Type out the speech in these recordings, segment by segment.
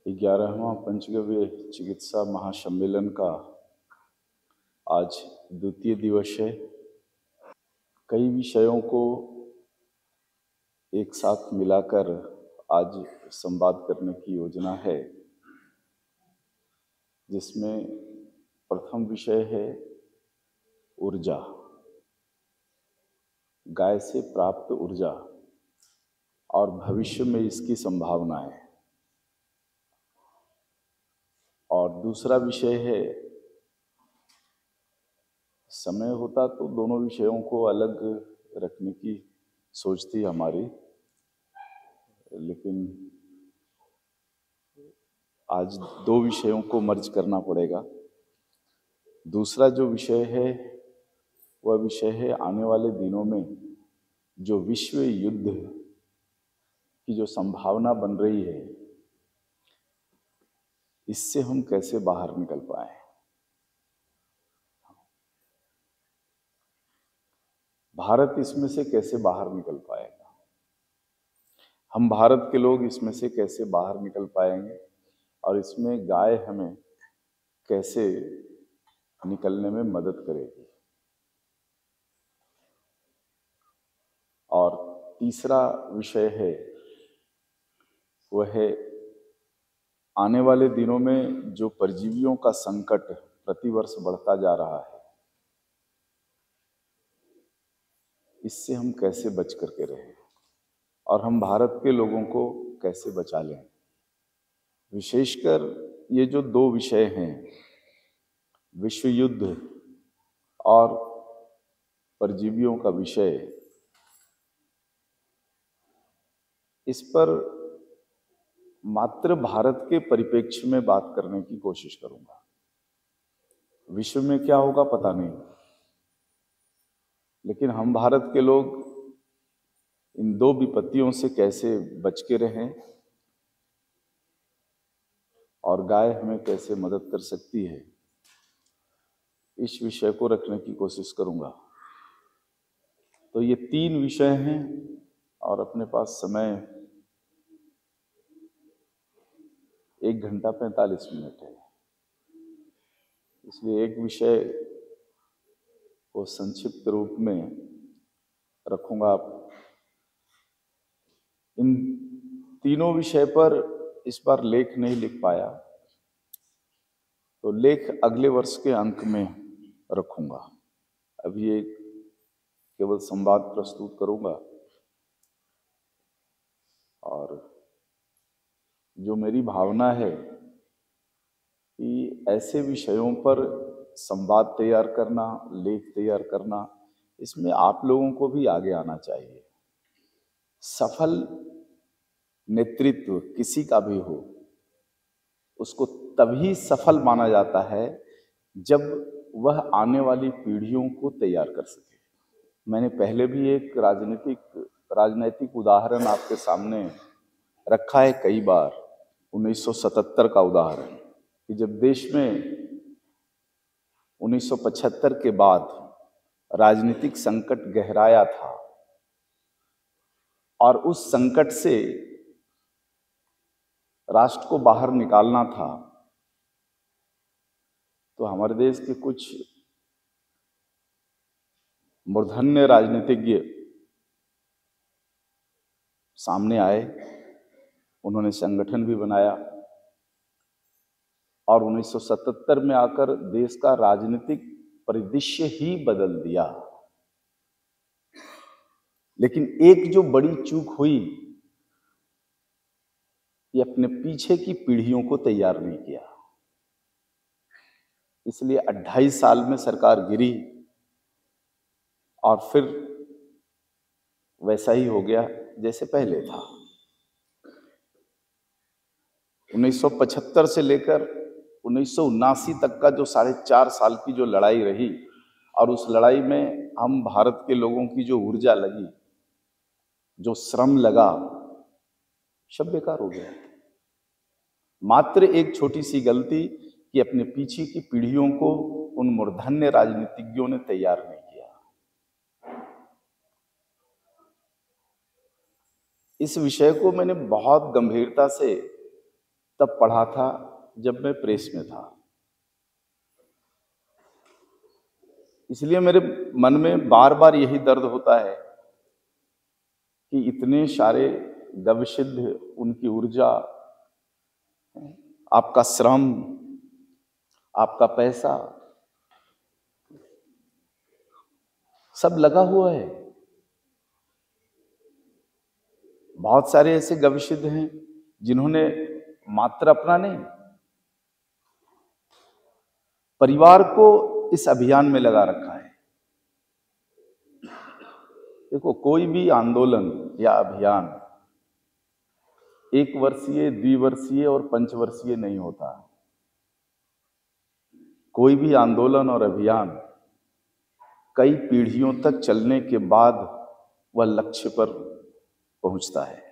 11वां पंचगव्य चिकित्सा महासम्मेलन का आज द्वितीय दिवस है। कई विषयों को एक साथ मिलाकर आज संवाद करने की योजना है, जिसमें प्रथम विषय है ऊर्जा, गाय से प्राप्त ऊर्जा और भविष्य में इसकी संभावनाएं। और दूसरा विषय है, समय होता तो दोनों विषयों को अलग रखने की सोच थी हमारी, लेकिन आज दो विषयों को मर्ज करना पड़ेगा। दूसरा जो विषय है वह विषय है आने वाले दिनों में जो विश्व युद्ध की जो संभावना बन रही है, इससे हम कैसे बाहर निकल पाए। भारत इसमें से कैसे बाहर निकल पाएगा, हम भारत के लोग इसमें से कैसे बाहर निकल पाएंगे और इसमें गाय हमें कैसे निकलने में मदद करेगी। और तीसरा विषय है वह है आने वाले दिनों में जो परजीवियों का संकट प्रतिवर्ष बढ़ता जा रहा है, इससे हम कैसे बच करके रहें और हम भारत के लोगों को कैसे बचा लें। विशेषकर ये जो दो विषय हैं, विश्व युद्ध और परजीवियों का विषय, इस पर मात्र भारत के परिप्रेक्ष्य में बात करने की कोशिश करूंगा। विश्व में क्या होगा पता नहीं, लेकिन हम भारत के लोग इन दो विपत्तियों से कैसे बच के रहें और गाय हमें कैसे मदद कर सकती है, इस विषय को रखने की कोशिश करूंगा। तो ये तीन विषय हैं और अपने पास समय 1 घंटा 45 मिनट है, इसलिए एक विषय को संक्षिप्त रूप में रखूंगा। इन तीनों विषय पर इस बार लेख नहीं लिख पाया, तो लेख अगले वर्ष के अंक में रखूंगा। अभी एक केवल संवाद प्रस्तुत करूंगा और जो मेरी भावना है कि ऐसे विषयों पर संवाद तैयार करना, लेख तैयार करना, इसमें आप लोगों को भी आगे आना चाहिए। सफल नेतृत्व किसी का भी हो, उसको तभी सफल माना जाता है जब वह आने वाली पीढ़ियों को तैयार कर सके। मैंने पहले भी एक राजनैतिक उदाहरण आपके सामने रखा है कई बार, 1977 का उदाहरण, कि जब देश में 1975 के बाद राजनीतिक संकट गहराया था और उस संकट से राष्ट्र को बाहर निकालना था, तो हमारे देश के कुछ मूर्धन्य राजनीतिज्ञ सामने आए, उन्होंने संगठन भी बनाया और 1977 में आकर देश का राजनीतिक परिदृश्य ही बदल दिया। लेकिन एक जो बड़ी चूक हुई कि अपने पीछे की पीढ़ियों को तैयार नहीं किया, इसलिए 28 साल में सरकार गिरी और फिर वैसा ही हो गया जैसे पहले था। 1975 से लेकर 1979 तक का जो 4.5 साल की जो लड़ाई रही, और उस लड़ाई में हम भारत के लोगों की जो ऊर्जा लगी, जो श्रम लगा, सब बेकार हो गया। मात्र एक छोटी सी गलती कि अपने पीछे की पीढ़ियों को उन मूर्धन्य राजनीतिज्ञों ने तैयार नहीं किया। इस विषय को मैंने बहुत गंभीरता से तब पढ़ा था जब मैं प्रेस में था। इसलिए मेरे मन में बार बार यही दर्द होता है कि इतने सारे गविसिद्ध, उनकी ऊर्जा, आपका श्रम, आपका पैसा सब लगा हुआ है। बहुत सारे ऐसे गविसिद्ध हैं जिन्होंने मात्र अपना नहीं, परिवार को इस अभियान में लगा रखा है। देखो, कोई भी आंदोलन या अभियान 1 वर्षीय, द्विवर्षीय और पंचवर्षीय नहीं होता। कोई भी आंदोलन और अभियान कई पीढ़ियों तक चलने के बाद वह लक्ष्य पर पहुंचता है।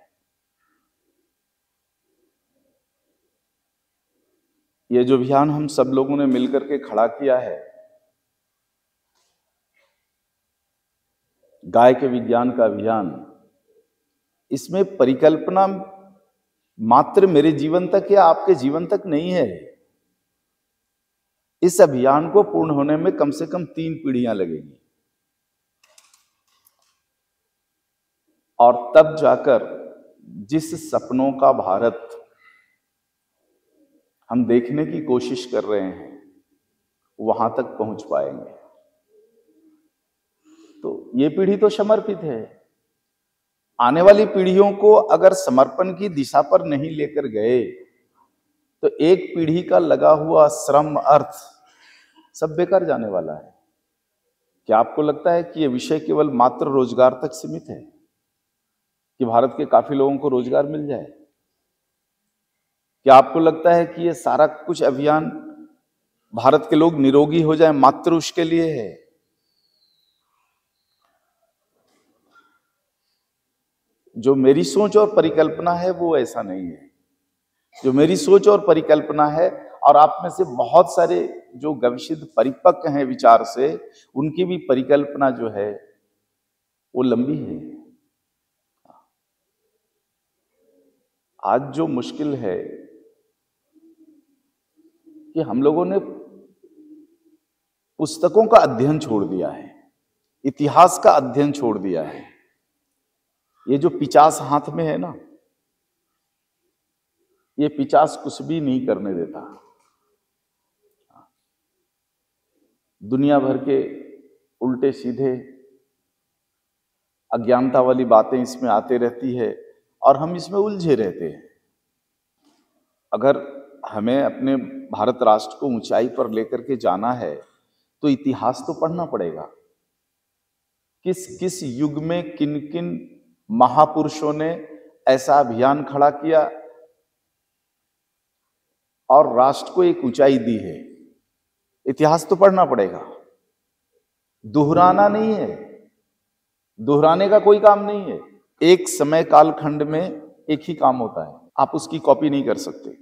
ये जो अभियान हम सब लोगों ने मिलकर के खड़ा किया है, गाय के विज्ञान का अभियान, इसमें परिकल्पना मात्र मेरे जीवन तक या आपके जीवन तक नहीं है। इस अभियान को पूर्ण होने में कम से कम 3 पीढ़ियां लगेंगी और तब जाकर जिस सपनों का भारत हम देखने की कोशिश कर रहे हैं वहां तक पहुंच पाएंगे। तो ये पीढ़ी तो समर्पित है। आने वाली पीढ़ियों को अगर समर्पण की दिशा पर नहीं लेकर गए तो एक पीढ़ी का लगा हुआ श्रम, अर्थ सब बेकार जाने वाला है। क्या आपको लगता है कि यह विषय केवल मात्र रोजगार तक सीमित है, कि भारत के काफी लोगों को रोजगार मिल जाए? क्या आपको लगता है कि यह सारा कुछ अभियान भारत के लोग निरोगी हो जाए मात्र उसके लिए है? जो मेरी सोच और परिकल्पना है वो ऐसा नहीं है। जो मेरी सोच और परिकल्पना है, और आप में से बहुत सारे जो गविसिद्ध परिपक्व हैं विचार से, उनकी भी परिकल्पना जो है वो लंबी है। आज जो मुश्किल है कि हम लोगों ने पुस्तकों का अध्ययन छोड़ दिया है, इतिहास का अध्ययन छोड़ दिया है। ये जो पिचास हाथ में है ना, ये पिचास कुछ भी नहीं करने देता। दुनिया भर के उल्टे सीधे अज्ञानता वाली बातें इसमें आते रहती है और हम इसमें उलझे रहते हैं। अगर हमें अपने भारत राष्ट्र को ऊंचाई पर लेकर के जाना है तो इतिहास तो पढ़ना पड़ेगा। किस किस युग में किन किन महापुरुषों ने ऐसा अभियान खड़ा किया और राष्ट्र को एक ऊंचाई दी है, इतिहास तो पढ़ना पड़ेगा। दोहराना नहीं है, दोहराने का कोई काम नहीं है। एक समय कालखंड में एक ही काम होता है, आप उसकी कॉपी नहीं कर सकते।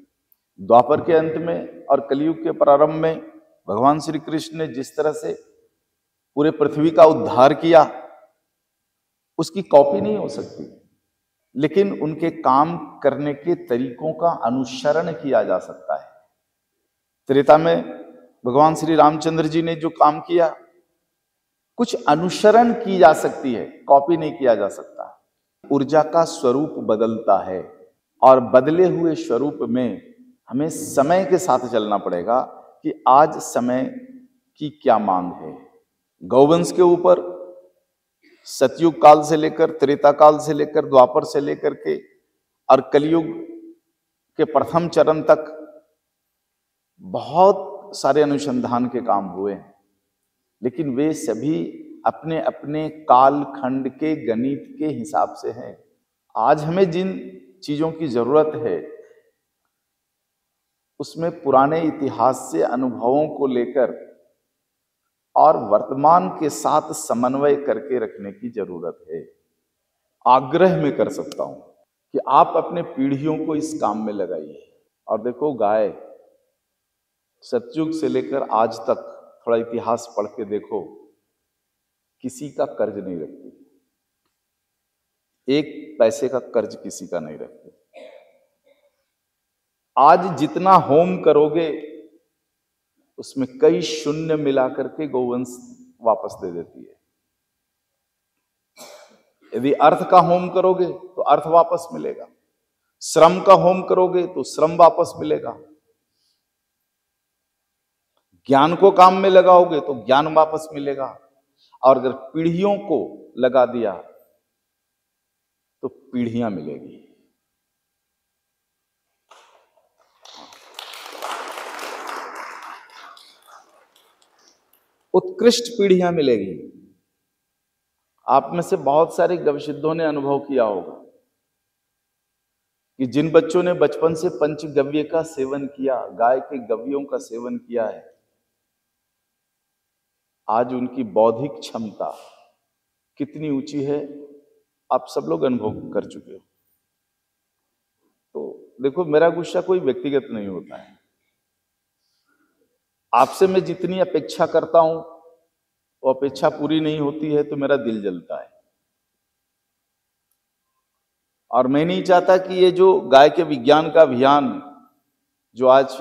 द्वापर के अंत में और कलयुग के प्रारंभ में भगवान श्री कृष्ण ने जिस तरह से पूरे पृथ्वी का उद्धार किया, उसकी कॉपी नहीं हो सकती, लेकिन उनके काम करने के तरीकों का अनुसरण किया जा सकता है। त्रेता में भगवान श्री रामचंद्र जी ने जो काम किया, कुछ अनुसरण की जा सकती है, कॉपी नहीं किया जा सकता। ऊर्जा का स्वरूप बदलता है और बदले हुए स्वरूप में हमें समय के साथ चलना पड़ेगा कि आज समय की क्या मांग है। गौवंश के ऊपर सतयुग काल से लेकर, त्रेता काल से लेकर, द्वापर से लेकर के और कलयुग के प्रथम चरण तक बहुत सारे अनुसंधान के काम हुए हैं, लेकिन वे सभी अपने अपने कालखंड के गणित के हिसाब से हैं। आज हमें जिन चीजों की जरूरत है उसमें पुराने इतिहास से अनुभवों को लेकर और वर्तमान के साथ समन्वय करके रखने की जरूरत है। आग्रह में कर सकता हूं कि आप अपने पीढ़ियों को इस काम में लगाइए। और देखो, गाय सतयुग से लेकर आज तक, थोड़ा इतिहास पढ़ के देखो, किसी का कर्ज नहीं रखती, 1 पैसे का कर्ज किसी का नहीं रखते। आज जितना होम करोगे उसमें कई शून्य मिला करके गौवंश वापस दे देती है। यदि अर्थ का होम करोगे तो अर्थ वापस मिलेगा, श्रम का होम करोगे तो श्रम वापस मिलेगा, ज्ञान को काम में लगाओगे तो ज्ञान वापस मिलेगा, और अगर पीढ़ियों को लगा दिया तो पीढ़ियां मिलेगी। उत्कृष्ट पीढ़ियां मिलेगी। आप में से बहुत सारे गवसिद्धों ने अनुभव किया होगा कि जिन बच्चों ने बचपन से पंचगव्य का सेवन किया, गाय के गव्यों का सेवन किया है, आज उनकी बौद्धिक क्षमता कितनी ऊंची है आप सब लोग अनुभव कर चुके हो। तो देखो, मेरा गुस्सा कोई व्यक्तिगत नहीं होता है। आपसे मैं जितनी अपेक्षा करता हूं वो अपेक्षा पूरी नहीं होती है तो मेरा दिल जलता है, और मैं नहीं चाहता कि ये जो गाय के विज्ञान का अभियान जो आज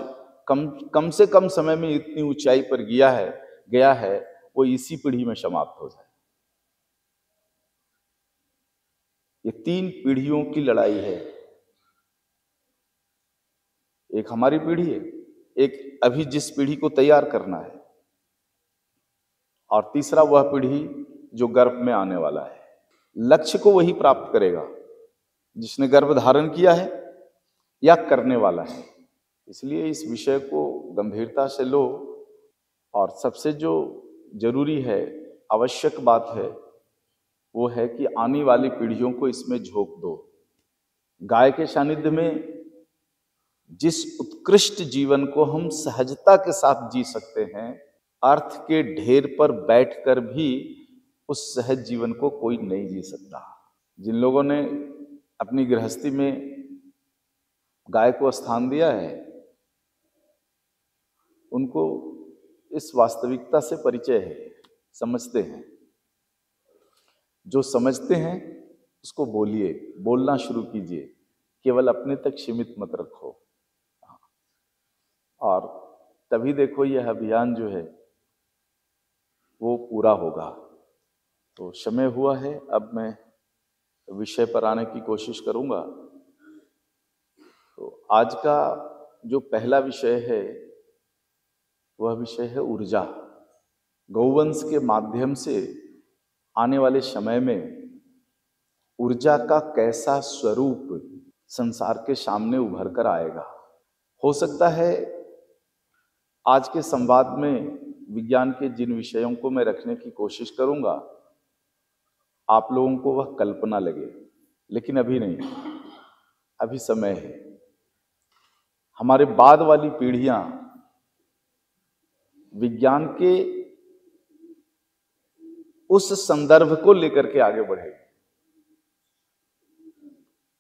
कम से कम समय में इतनी ऊंचाई पर गया है वो इसी पीढ़ी में समाप्त हो जाए। ये 3 पीढ़ियों की लड़ाई है। एक हमारी पीढ़ी है, एक अभी जिस पीढ़ी को तैयार करना है, और तीसरा वह पीढ़ी जो गर्भ में आने वाला है। लक्ष्य को वही प्राप्त करेगा जिसने गर्भ धारण किया है या करने वाला है। इसलिए इस विषय को गंभीरता से लो, और सबसे जो जरूरी है, आवश्यक बात है, वो है कि आने वाली पीढ़ियों को इसमें झोंक दो। गाय के सानिध्य में जिस उत्कृष्ट जीवन को हम सहजता के साथ जी सकते हैं, अर्थ के ढेर पर बैठकर भी उस सहज जीवन को कोई नहीं जी सकता। जिन लोगों ने अपनी गृहस्थी में गाय को स्थान दिया है, उनको इस वास्तविकता से परिचय है, समझते हैं। जो समझते हैं उसको बोलिए, बोलना शुरू कीजिए, केवल अपने तक सीमित मत रखो, और तभी देखो यह अभियान जो है वो पूरा होगा। तो समय हुआ है, अब मैं विषय पर आने की कोशिश करूंगा। तो आज का जो पहला विषय है वह विषय है ऊर्जा। गौवंश के माध्यम से आने वाले समय में ऊर्जा का कैसा स्वरूप संसार के सामने उभर कर आएगा। हो सकता है आज के संवाद में विज्ञान के जिन विषयों को मैं रखने की कोशिश करूंगा आप लोगों को वह कल्पना लगे, लेकिन अभी नहीं, अभी समय है। हमारे बाद वाली पीढ़ियां विज्ञान के उस संदर्भ को लेकर के आगे बढ़ेगी।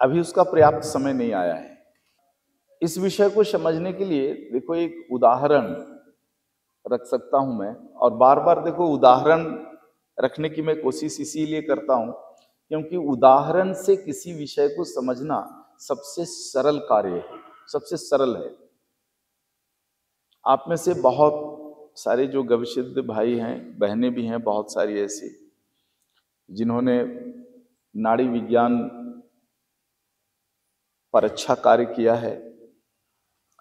अभी उसका पर्याप्त समय नहीं आया है। इस विषय को समझने के लिए देखो, एक उदाहरण रख सकता हूं मैं, और बार बार देखो उदाहरण रखने की मैं कोशिश इसीलिए करता हूं क्योंकि उदाहरण से किसी विषय को समझना सबसे सरल कार्य है, सबसे सरल है। आप में से बहुत सारे जो गविसिद्ध भाई हैं, बहनें भी हैं, बहुत सारी ऐसी जिन्होंने नाड़ी विज्ञान पर अच्छा कार्य किया है,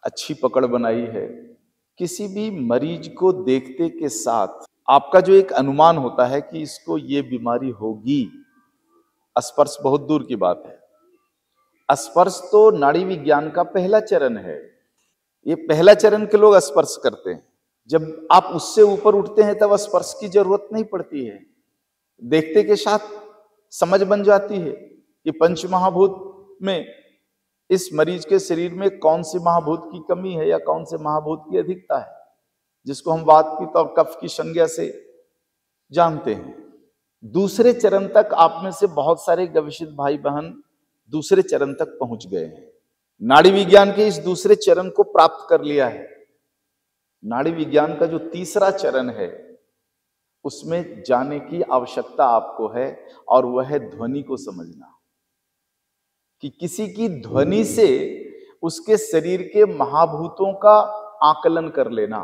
अच्छी पकड़ बनाई है। किसी भी मरीज को देखते के साथ आपका जो एक अनुमान होता है कि इसको ये बीमारी होगी, स्पर्श बहुत दूर की बात है। स्पर्श तो नाड़ी विज्ञान का पहला चरण है। ये पहला चरण के लोग स्पर्श करते हैं। जब आप उससे ऊपर उठते हैं तब स्पर्श की जरूरत नहीं पड़ती है। देखते के साथ समझ बन जाती है कि पंच महाभूत में इस मरीज के शरीर में कौन से महाभूत की कमी है या कौन से महाभूत की अधिकता है, जिसको हम वात पित्त और कफ की संज्ञा से जानते हैं। दूसरे चरण तक आप में से बहुत सारे गविसिद्ध भाई बहन दूसरे चरण तक पहुंच गए हैं। नाड़ी विज्ञान के इस दूसरे चरण को प्राप्त कर लिया है। नाड़ी विज्ञान का जो तीसरा चरण है उसमें जाने की आवश्यकता आपको है, और वह है ध्वनि को समझना, कि किसी की ध्वनि से उसके शरीर के महाभूतों का आकलन कर लेना।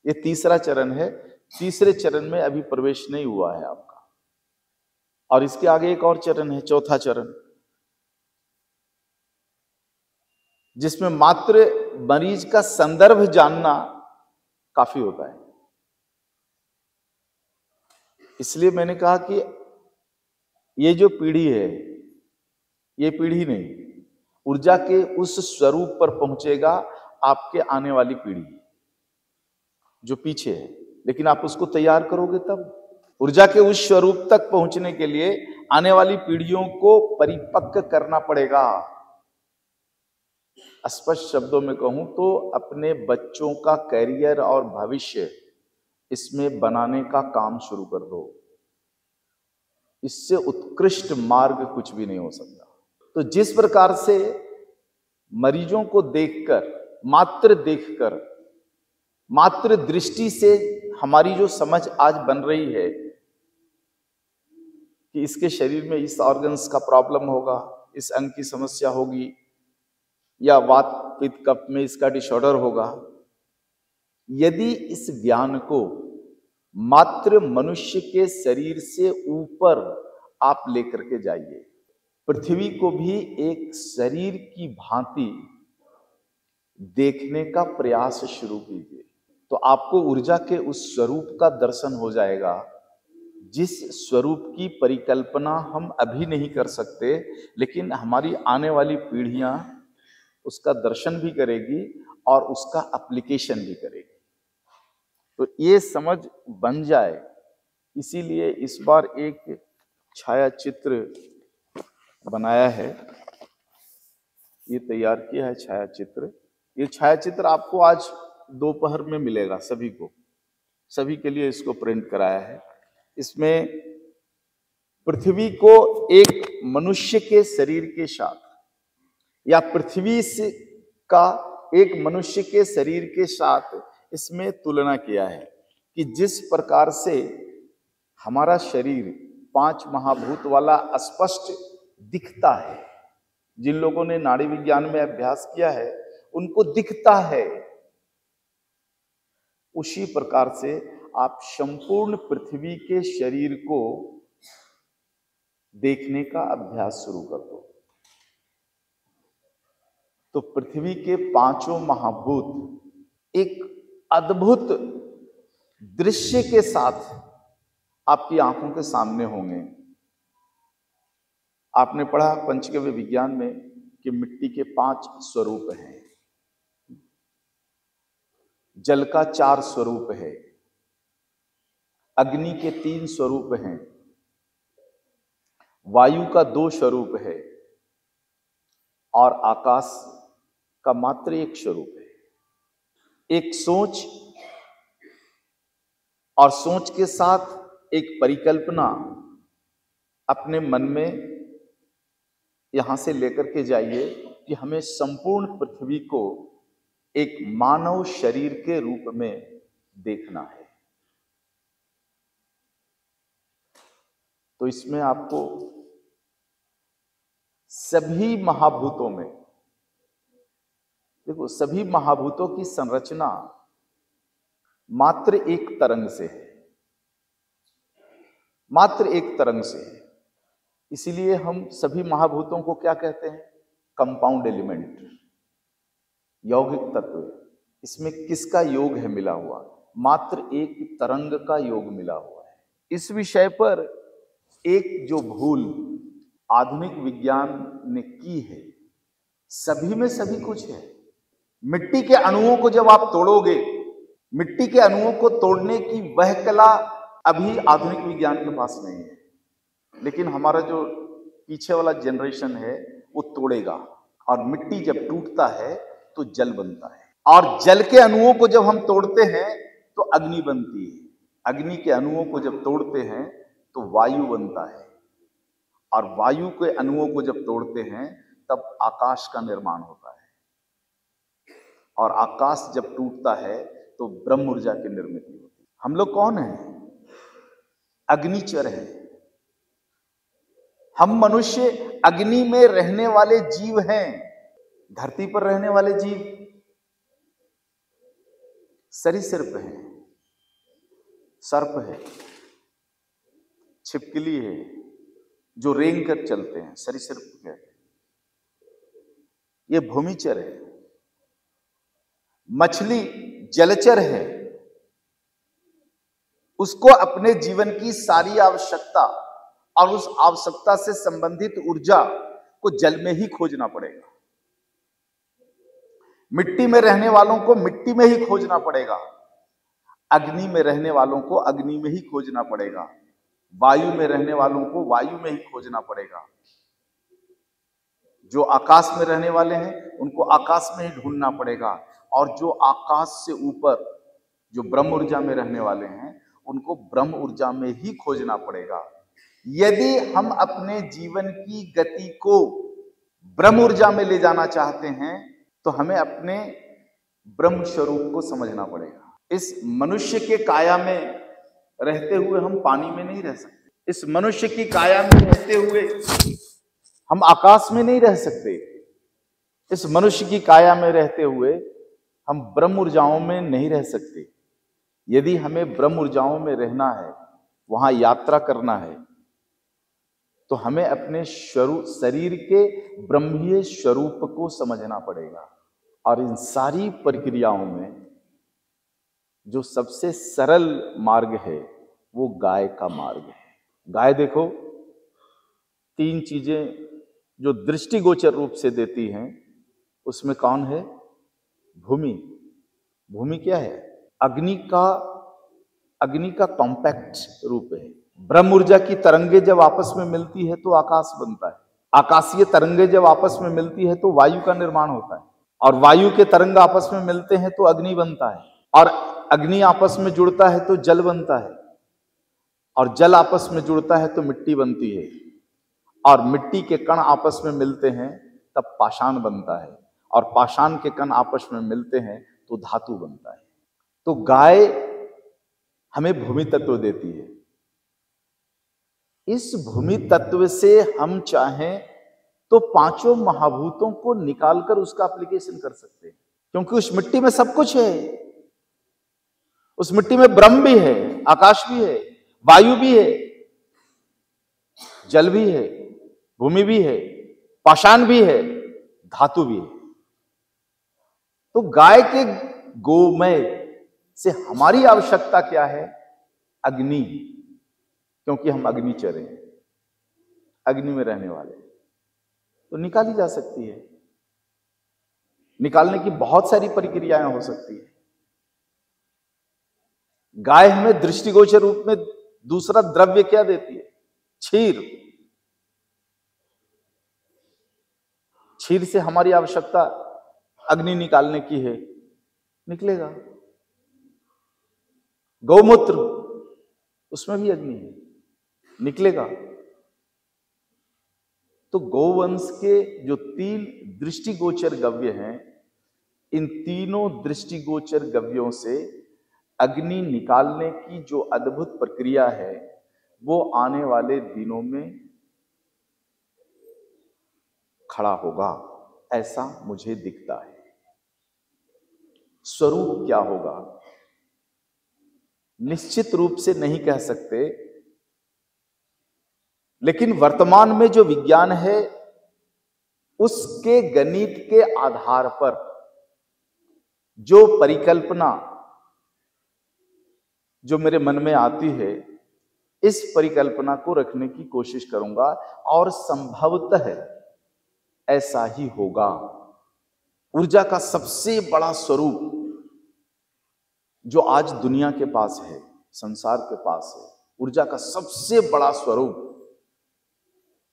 ये तीसरा चरण है। तीसरे चरण में अभी प्रवेश नहीं हुआ है आपका, और इसके आगे एक और चरण है, चौथा चरण, जिसमें मात्र मरीज का संदर्भ जानना काफी होता है। इसलिए मैंने कहा कि ये जो पीढ़ी है, ये पीढ़ी नहीं, ऊर्जा के उस स्वरूप पर पहुंचेगा आपके आने वाली पीढ़ी जो पीछे है, लेकिन आप उसको तैयार करोगे तब। ऊर्जा के उस स्वरूप तक पहुंचने के लिए आने वाली पीढ़ियों को परिपक्व करना पड़ेगा। स्पष्ट शब्दों में कहूं तो अपने बच्चों का करियर और भविष्य इसमें बनाने का काम शुरू कर दो। इससे उत्कृष्ट मार्ग कुछ भी नहीं हो सकता। तो जिस प्रकार से मरीजों को देखकर, मात्र दृष्टि से हमारी जो समझ आज बन रही है कि इसके शरीर में इस ऑर्गन्स का प्रॉब्लम होगा, इस अंग की समस्या होगी, या वात पित्त कफ में इसका डिसऑर्डर होगा, यदि इस ज्ञान को मात्र मनुष्य के शरीर से ऊपर आप लेकर के जाइए, पृथ्वी को भी एक शरीर की भांति देखने का प्रयास शुरू कीजिए, तो आपको ऊर्जा के उस स्वरूप का दर्शन हो जाएगा, जिस स्वरूप की परिकल्पना हम अभी नहीं कर सकते, लेकिन हमारी आने वाली पीढ़ियां उसका दर्शन भी करेगी और उसका एप्लीकेशन भी करेगी। तो ये समझ बन जाए, इसीलिए इस बार एक छाया चित्र बनाया है, ये तैयार किया है छाया चित्र। ये छाया चित्र आपको आज दोपहर में मिलेगा, सभी के लिए इसको प्रिंट कराया है। इसमें पृथ्वी को एक मनुष्य के शरीर के साथ, या पृथ्वी से का एक मनुष्य के शरीर के साथ इसमें तुलना किया है कि जिस प्रकार से हमारा शरीर 5 महाभूत वाला स्पष्ट दिखता है, जिन लोगों ने नाड़ी विज्ञान में अभ्यास किया है उनको दिखता है, उसी प्रकार से आप संपूर्ण पृथ्वी के शरीर को देखने का अभ्यास शुरू कर दो। तो पृथ्वी के 5 महाभूत एक अद्भुत दृश्य के साथ आपकी आंखों के सामने होंगे। आपने पढ़ा पंचगव्य विज्ञान में कि मिट्टी के 5 स्वरूप हैं, जल का 4 स्वरूप है, अग्नि के 3 स्वरूप हैं, वायु का 2 स्वरूप है और आकाश का मात्र 1 स्वरूप है। एक सोच, और सोच के साथ एक परिकल्पना अपने मन में यहां से लेकर के जाइए कि हमें संपूर्ण पृथ्वी को एक मानव शरीर के रूप में देखना है। तो इसमें आपको सभी महाभूतों में, देखो सभी महाभूतों की संरचना मात्र एक तरंग से है, मात्र एक तरंग से है। इसीलिए हम सभी महाभूतों को क्या कहते हैं? कंपाउंड एलिमेंट, यौगिक तत्व। इसमें किसका योग है मिला हुआ? मात्र एक तरंग का योग मिला हुआ है। इस विषय पर एक जो भूल आधुनिक विज्ञान ने की है, सभी में सभी कुछ है। मिट्टी के अणुओं को जब आप तोड़ोगे, मिट्टी के अणुओं को तोड़ने की वह कला अभी आधुनिक विज्ञान के पास नहीं है, लेकिन हमारा जो पीछे वाला जनरेशन है वो तोड़ेगा। और मिट्टी जब टूटता है तो जल बनता है, और जल के अणुओं को जब हम तोड़ते हैं तो अग्नि बनती है, अग्नि के अणुओं को जब तोड़ते हैं तो वायु बनता है, और वायु के अणुओं को जब तोड़ते हैं तब आकाश का निर्माण होता है, और आकाश जब टूटता है तो ब्रह्म ऊर्जा की निर्मित होती है। हम लोग कौन हैं? अग्निचर हैं। हम मनुष्य अग्नि में रहने वाले जीव हैं। धरती पर रहने वाले जीव सरीसृप है, सर्प है, छिपकली है, जो रेंग कर चलते हैं, सरीसृप कहते हैं। ये भूमिचर है। मछली जलचर है, उसको अपने जीवन की सारी आवश्यकता और उस आवश्यकता से संबंधित ऊर्जा को जल में ही खोजना पड़ेगा। मिट्टी में रहने वालों को मिट्टी में ही खोजना पड़ेगा, अग्नि में रहने वालों को अग्नि में ही खोजना पड़ेगा, वायु में रहने वालों को वायु में ही खोजना पड़ेगा। जो आकाश में रहने वाले हैं उनको आकाश में ही ढूंढना पड़ेगा, और जो आकाश से ऊपर जो ब्रह्म ऊर्जा में रहने वाले हैं उनको ब्रह्म ऊर्जा में ही खोजना पड़ेगा। यदि हम अपने जीवन की गति को ब्रह्म ऊर्जा में ले जाना चाहते हैं तो हमें अपने ब्रह्म स्वरूप को समझना पड़ेगा। इस मनुष्य के काया में रहते हुए हम पानी में नहीं रह सकते। इस मनुष्य की काया में रहते हुए हम आकाश में नहीं रह सकते। इस मनुष्य की काया में रहते हुए हम ब्रह्म ऊर्जाओं में नहीं रह सकते। यदि हमें ब्रह्म ऊर्जाओं में रहना है, वहां यात्रा करना है, तो हमें अपने शरीर के ब्रह्मीय स्वरूप को समझना पड़ेगा। और इन सारी प्रक्रियाओं में जो सबसे सरल मार्ग है वो गाय का मार्ग है। गाय देखो, 3 चीजें जो दृष्टिगोचर रूप से देती हैं, उसमें कौन है? भूमि। भूमि क्या है? अग्नि का कॉम्पैक्ट रूप है। ब्रह्म ऊर्जा की तरंगे जब आपस में मिलती है तो आकाश बनता है। आकाशीय तरंगे जब आपस में मिलती है तो वायु का निर्माण होता है, और वायु के तरंग आपस में मिलते हैं तो अग्नि बनता है, और अग्नि आपस में जुड़ता है तो जल बनता है, और जल आपस में जुड़ता है तो मिट्टी बनती है, और मिट्टी के कण आपस में मिलते हैं तब पाषाण बनता है, और पाषाण के कण आपस में मिलते हैं तो धातु बनता है। तो गाय हमें भूमि तत्व देती है। इस भूमि तत्व से हम चाहें तो 5 महाभूतों को निकालकर उसका एप्लीकेशन कर सकते हैं, क्योंकि उस मिट्टी में सब कुछ है। उस मिट्टी में ब्रह्म भी है, आकाश भी है, वायु भी है, जल भी है, भूमि भी है, पाषाण भी है, धातु भी है। तो गाय के गोमय से हमारी आवश्यकता क्या है? अग्नि, क्योंकि हम अग्निचर हैं, अग्नि में रहने वाले, तो निकाली जा सकती है। निकालने की बहुत सारी प्रक्रियाएं हो सकती है। गाय हमें दृष्टिगोचर रूप में दूसरा द्रव्य क्या देती है? क्षीर। क्षीर से हमारी आवश्यकता अग्नि निकालने की है, निकलेगा। गौमूत्र, उसमें भी अग्नि है, निकलेगा। तो गौवंश के जो 3 दृष्टिगोचर गव्य हैं, इन तीनों दृष्टिगोचर गव्यों से अग्नि निकालने की जो अद्भुत प्रक्रिया है वो आने वाले दिनों में खड़ा होगा, ऐसा मुझे दिखता है। स्वरूप क्या होगा निश्चित रूप से नहीं कह सकते, लेकिन वर्तमान में जो विज्ञान है उसके गणित के आधार पर जो परिकल्पना जो मेरे मन में आती है, इस परिकल्पना को रखने की कोशिश करूंगा, और संभवतः ऐसा ही होगा। ऊर्जा का सबसे बड़ा स्वरूप जो आज दुनिया के पास है, संसार के पास है, ऊर्जा का सबसे बड़ा स्वरूप,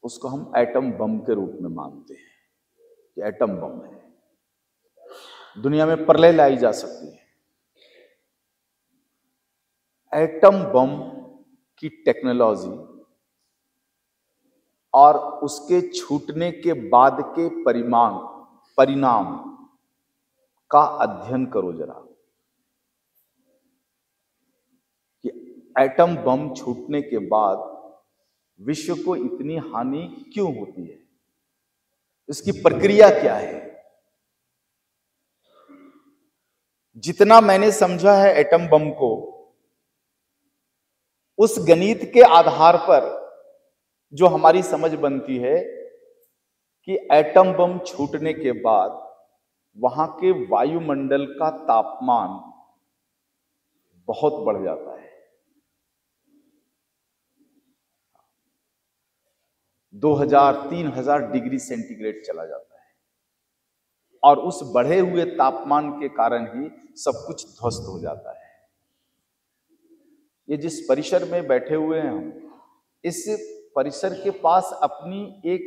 उसको हम एटम बम के रूप में मानते हैं कि एटम बम है। दुनिया में प्रलय लाई जा सकती है। एटम बम की टेक्नोलॉजी और उसके छूटने के बाद के परिणाम का अध्ययन करो जरा, कि एटम बम छूटने के बाद विश्व को इतनी हानि क्यों होती है, इसकी प्रक्रिया क्या है। जितना मैंने समझा है एटम बम को, उस गणित के आधार पर जो हमारी समझ बनती है कि एटम बम छूटने के बाद वहां के वायुमंडल का तापमान बहुत बढ़ जाता है। 2000-3000 डिग्री सेंटीग्रेड चला जाता है, और उस बढ़े हुए तापमान के कारण ही सब कुछ ध्वस्त हो जाता है। ये जिस परिसर में बैठे हुए हैं हम, इस परिसर के पास अपनी एक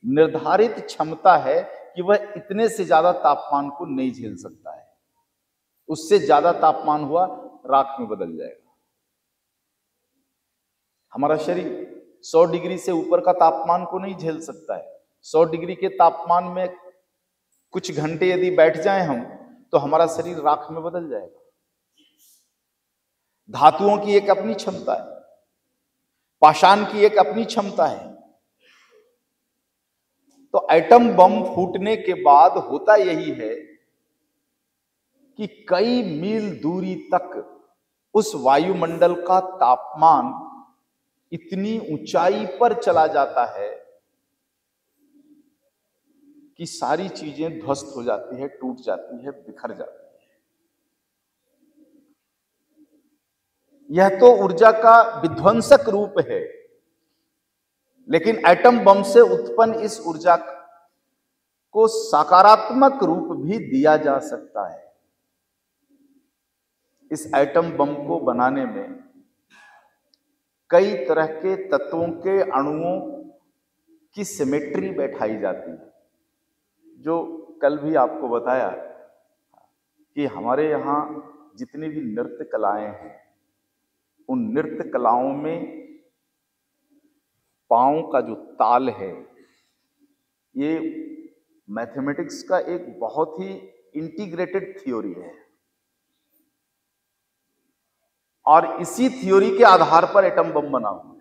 निर्धारित क्षमता है कि वह इतने से ज्यादा तापमान को नहीं झेल सकता है। उससे ज्यादा तापमान हुआ राख में बदल जाएगा। हमारा शरीर 100 डिग्री से ऊपर का तापमान को नहीं झेल सकता है। 100 डिग्री के तापमान में कुछ घंटे यदि बैठ जाएं हम, तो हमारा शरीर राख में बदल जाएगा। धातुओं की एक अपनी क्षमता है, पाषाण की एक अपनी क्षमता है। तो एटम बम फूटने के बाद होता यही है कि कई मील दूरी तक उस वायुमंडल का तापमान इतनी ऊंचाई पर चला जाता है कि सारी चीजें ध्वस्त हो जाती है, टूट जाती है, बिखर जाती है। यह तो ऊर्जा का विध्वंसक रूप है, लेकिन एटम बम से उत्पन्न इस ऊर्जा को सकारात्मक रूप भी दिया जा सकता है। इस एटम बम को बनाने में कई तरह के तत्वों के अणुओं की सिमेट्री बैठाई जाती है। जो कल भी आपको बताया कि हमारे यहाँ जितनी भी नृत्य कलाएं हैं, उन नृत्य कलाओं में पांव का जो ताल है, ये मैथमेटिक्स का एक बहुत ही इंटीग्रेटेड थ्योरी है, और इसी थ्योरी के आधार पर एटम बम बना हुआ है।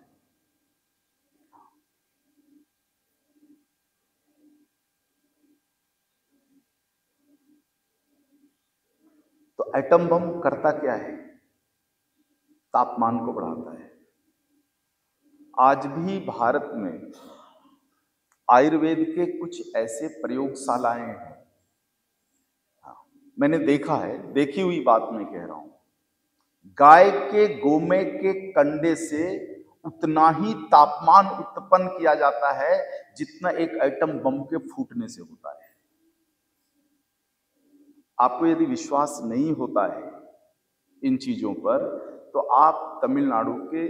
तो एटम बम करता क्या है? तापमान को बढ़ाता है। आज भी भारत में आयुर्वेद के कुछ ऐसे प्रयोगशालाएं हैं, मैंने देखा है, देखी हुई बात मैं कह रहा हूं। गाय के गोमे के कंडे से उतना ही तापमान उत्पन्न किया जाता है जितना एक एटम बम के फूटने से होता है। आपको यदि विश्वास नहीं होता है इन चीजों पर, तो आप तमिलनाडु के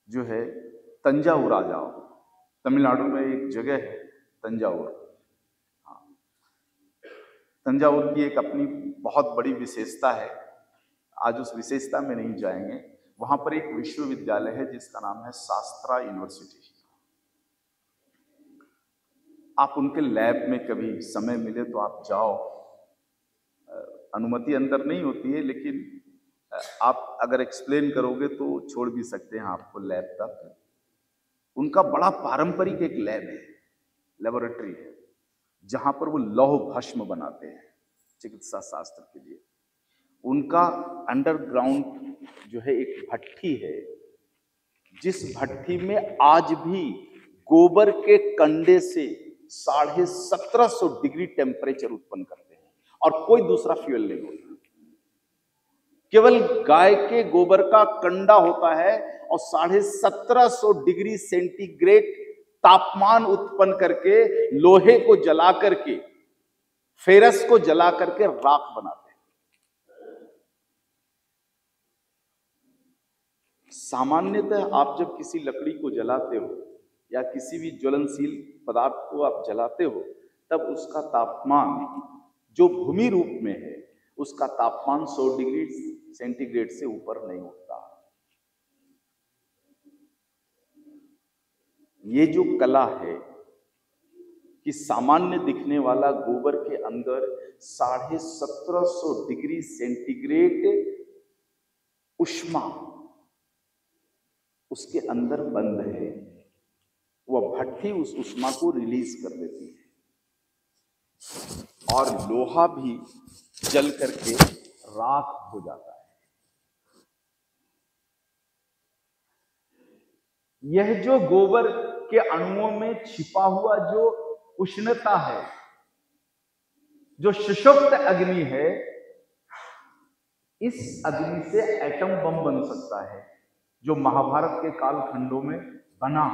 जो है तंजावुर आ जाओ। तमिलनाडु में एक जगह है तंजावुर। तंजावुर की एक अपनी बहुत बड़ी विशेषता है, आज उस विशेषता में नहीं जाएंगे। वहां पर एक विश्वविद्यालय है जिसका नाम है शास्त्रा यूनिवर्सिटी। आप उनके लैब में कभी समय मिले तो आप जाओ। अनुमति अंदर नहीं होती है, लेकिन आप अगर एक्सप्लेन करोगे तो छोड़ भी सकते हैं आपको लैब तक। उनका बड़ा पारंपरिक एक लैब है, लेबोरेटरी है, जहां पर वो लौह भस्म बनाते हैं चिकित्सा शास्त्र के लिए। उनका अंडरग्राउंड जो है एक भट्ठी है, जिस भट्ठी में आज भी गोबर के कंडे से 1750 डिग्री टेम्परेचर उत्पन्न करते हैं, और कोई दूसरा फ्यूल नहीं होता। केवल गाय के गोबर का कंडा होता है और 1750 डिग्री सेंटीग्रेड तापमान उत्पन्न करके लोहे को जला करके, फेरस को जला करके राख बनाते हैं। सामान्यतः आप जब किसी लकड़ी को जलाते हो या किसी भी ज्वलनशील पदार्थ को आप जलाते हो, तब उसका तापमान जो भूमि रूप में है, उसका तापमान 100 डिग्री सेंटीग्रेड से ऊपर नहीं उठता। ये जो कला है कि सामान्य दिखने वाला गोबर के अंदर 1750 डिग्री सेंटीग्रेड उष्मा उसके अंदर बंद है, वह भट्ठी उस उष्मा को रिलीज कर देती है, और लोहा भी जल करके राख हो जाता है। यह जो गोबर के अणुओं में छिपा हुआ जो उष्णता है, जो सुषुप्त अग्नि है, इस अग्नि से एटम बम बन सकता है, जो महाभारत के कालखंडों में बना।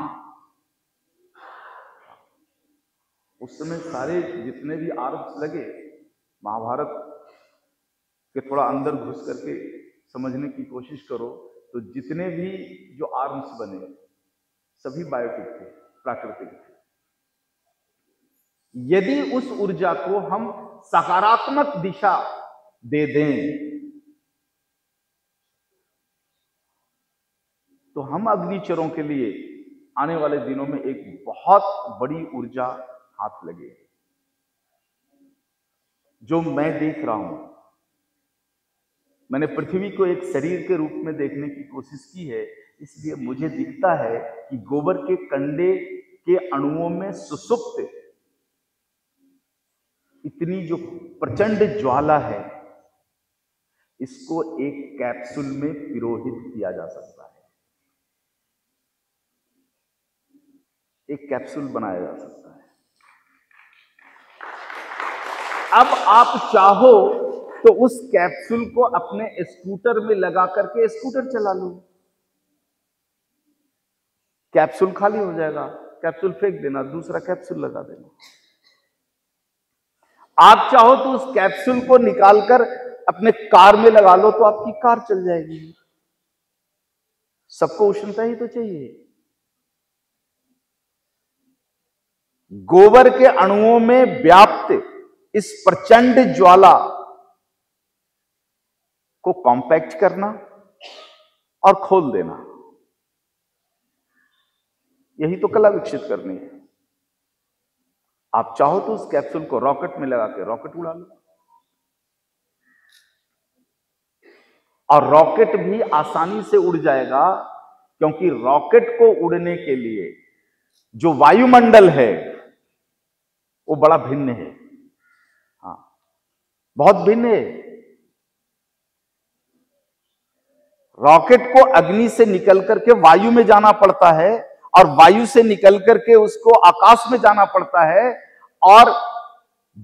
उस समय सारे जितने भी आर्म्स लगे, महाभारत के थोड़ा अंदर घुस करके समझने की कोशिश करो तो जितने भी जो आर्म्स बने सभी बायोटिक थे, प्राकृतिक थे। यदि उस ऊर्जा को हम सकारात्मक दिशा दे दें तो हम अग्निचरों के लिए आने वाले दिनों में एक बहुत बड़ी ऊर्जा हाथ लगे। जो मैं देख रहा हूं, मैंने पृथ्वी को एक शरीर के रूप में देखने की कोशिश की है, इसलिए मुझे दिखता है कि गोबर के कंडे के अणुओं में सुसुप्त इतनी जो प्रचंड ज्वाला है, इसको एक कैप्सूल में पिरोहित किया जा सकता है, एक कैप्सूल बनाया जा सकता है। अब आप चाहो तो उस कैप्सूल को अपने स्कूटर में लगा करके स्कूटर चला लो, कैप्सूल खाली हो जाएगा, कैप्सूल फेंक देना, दूसरा कैप्सूल लगा देना। आप चाहो तो उस कैप्सूल को निकालकर अपने कार में लगा लो तो आपकी कार चल जाएगी। सबको उष्णता ही तो चाहिए। गोबर के अणुओं में व्याप्त इस प्रचंड ज्वाला को कॉम्पैक्ट करना और खोल देना, यही तो कला विकसित करनी है। आप चाहो तो उस कैप्सूल को रॉकेट में लगा के रॉकेट उड़ा लो, और रॉकेट भी आसानी से उड़ जाएगा, क्योंकि रॉकेट को उड़ने के लिए जो वायुमंडल है वो बड़ा भिन्न है। हाँ, बहुत भिन्न है। रॉकेट को अग्नि से निकल करके वायु में जाना पड़ता है, और वायु से निकल करके उसको आकाश में जाना पड़ता है, और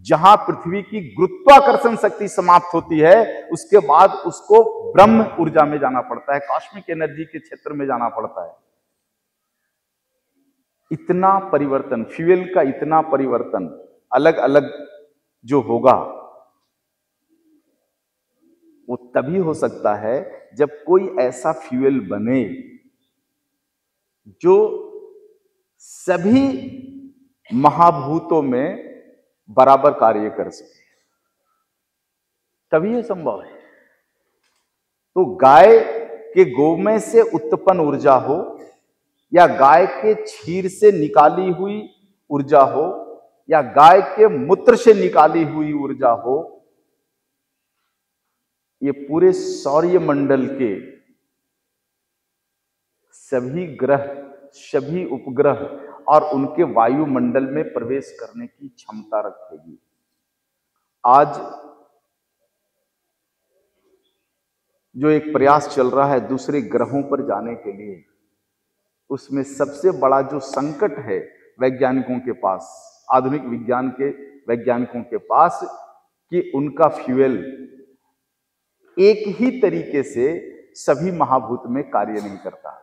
जहां पृथ्वी की गुरुत्वाकर्षण शक्ति समाप्त होती है उसके बाद उसको ब्रह्म ऊर्जा में जाना पड़ता है, कॉस्मिक एनर्जी के क्षेत्र में जाना पड़ता है। इतना परिवर्तन, फ्यूल का इतना परिवर्तन अलग अलग जो होगा वो तभी हो सकता है जब कोई ऐसा फ्यूल बने जो सभी महाभूतों में बराबर कार्य कर सके, तभी यह संभव है। तो गाय के गोमय से उत्पन्न ऊर्जा हो या गाय के क्षीर से निकाली हुई ऊर्जा हो या गाय के मूत्र से निकाली हुई ऊर्जा हो, ये पूरे सौर्य मंडल के सभी ग्रह, सभी उपग्रह और उनके वायुमंडल में प्रवेश करने की क्षमता रखेगी। आज जो एक प्रयास चल रहा है दूसरे ग्रहों पर जाने के लिए, उसमें सबसे बड़ा जो संकट है वैज्ञानिकों के पास, आधुनिक विज्ञान के वैज्ञानिकों के पास, कि उनका फ्यूल एक ही तरीके से सभी महाभूत में कार्य नहीं करता।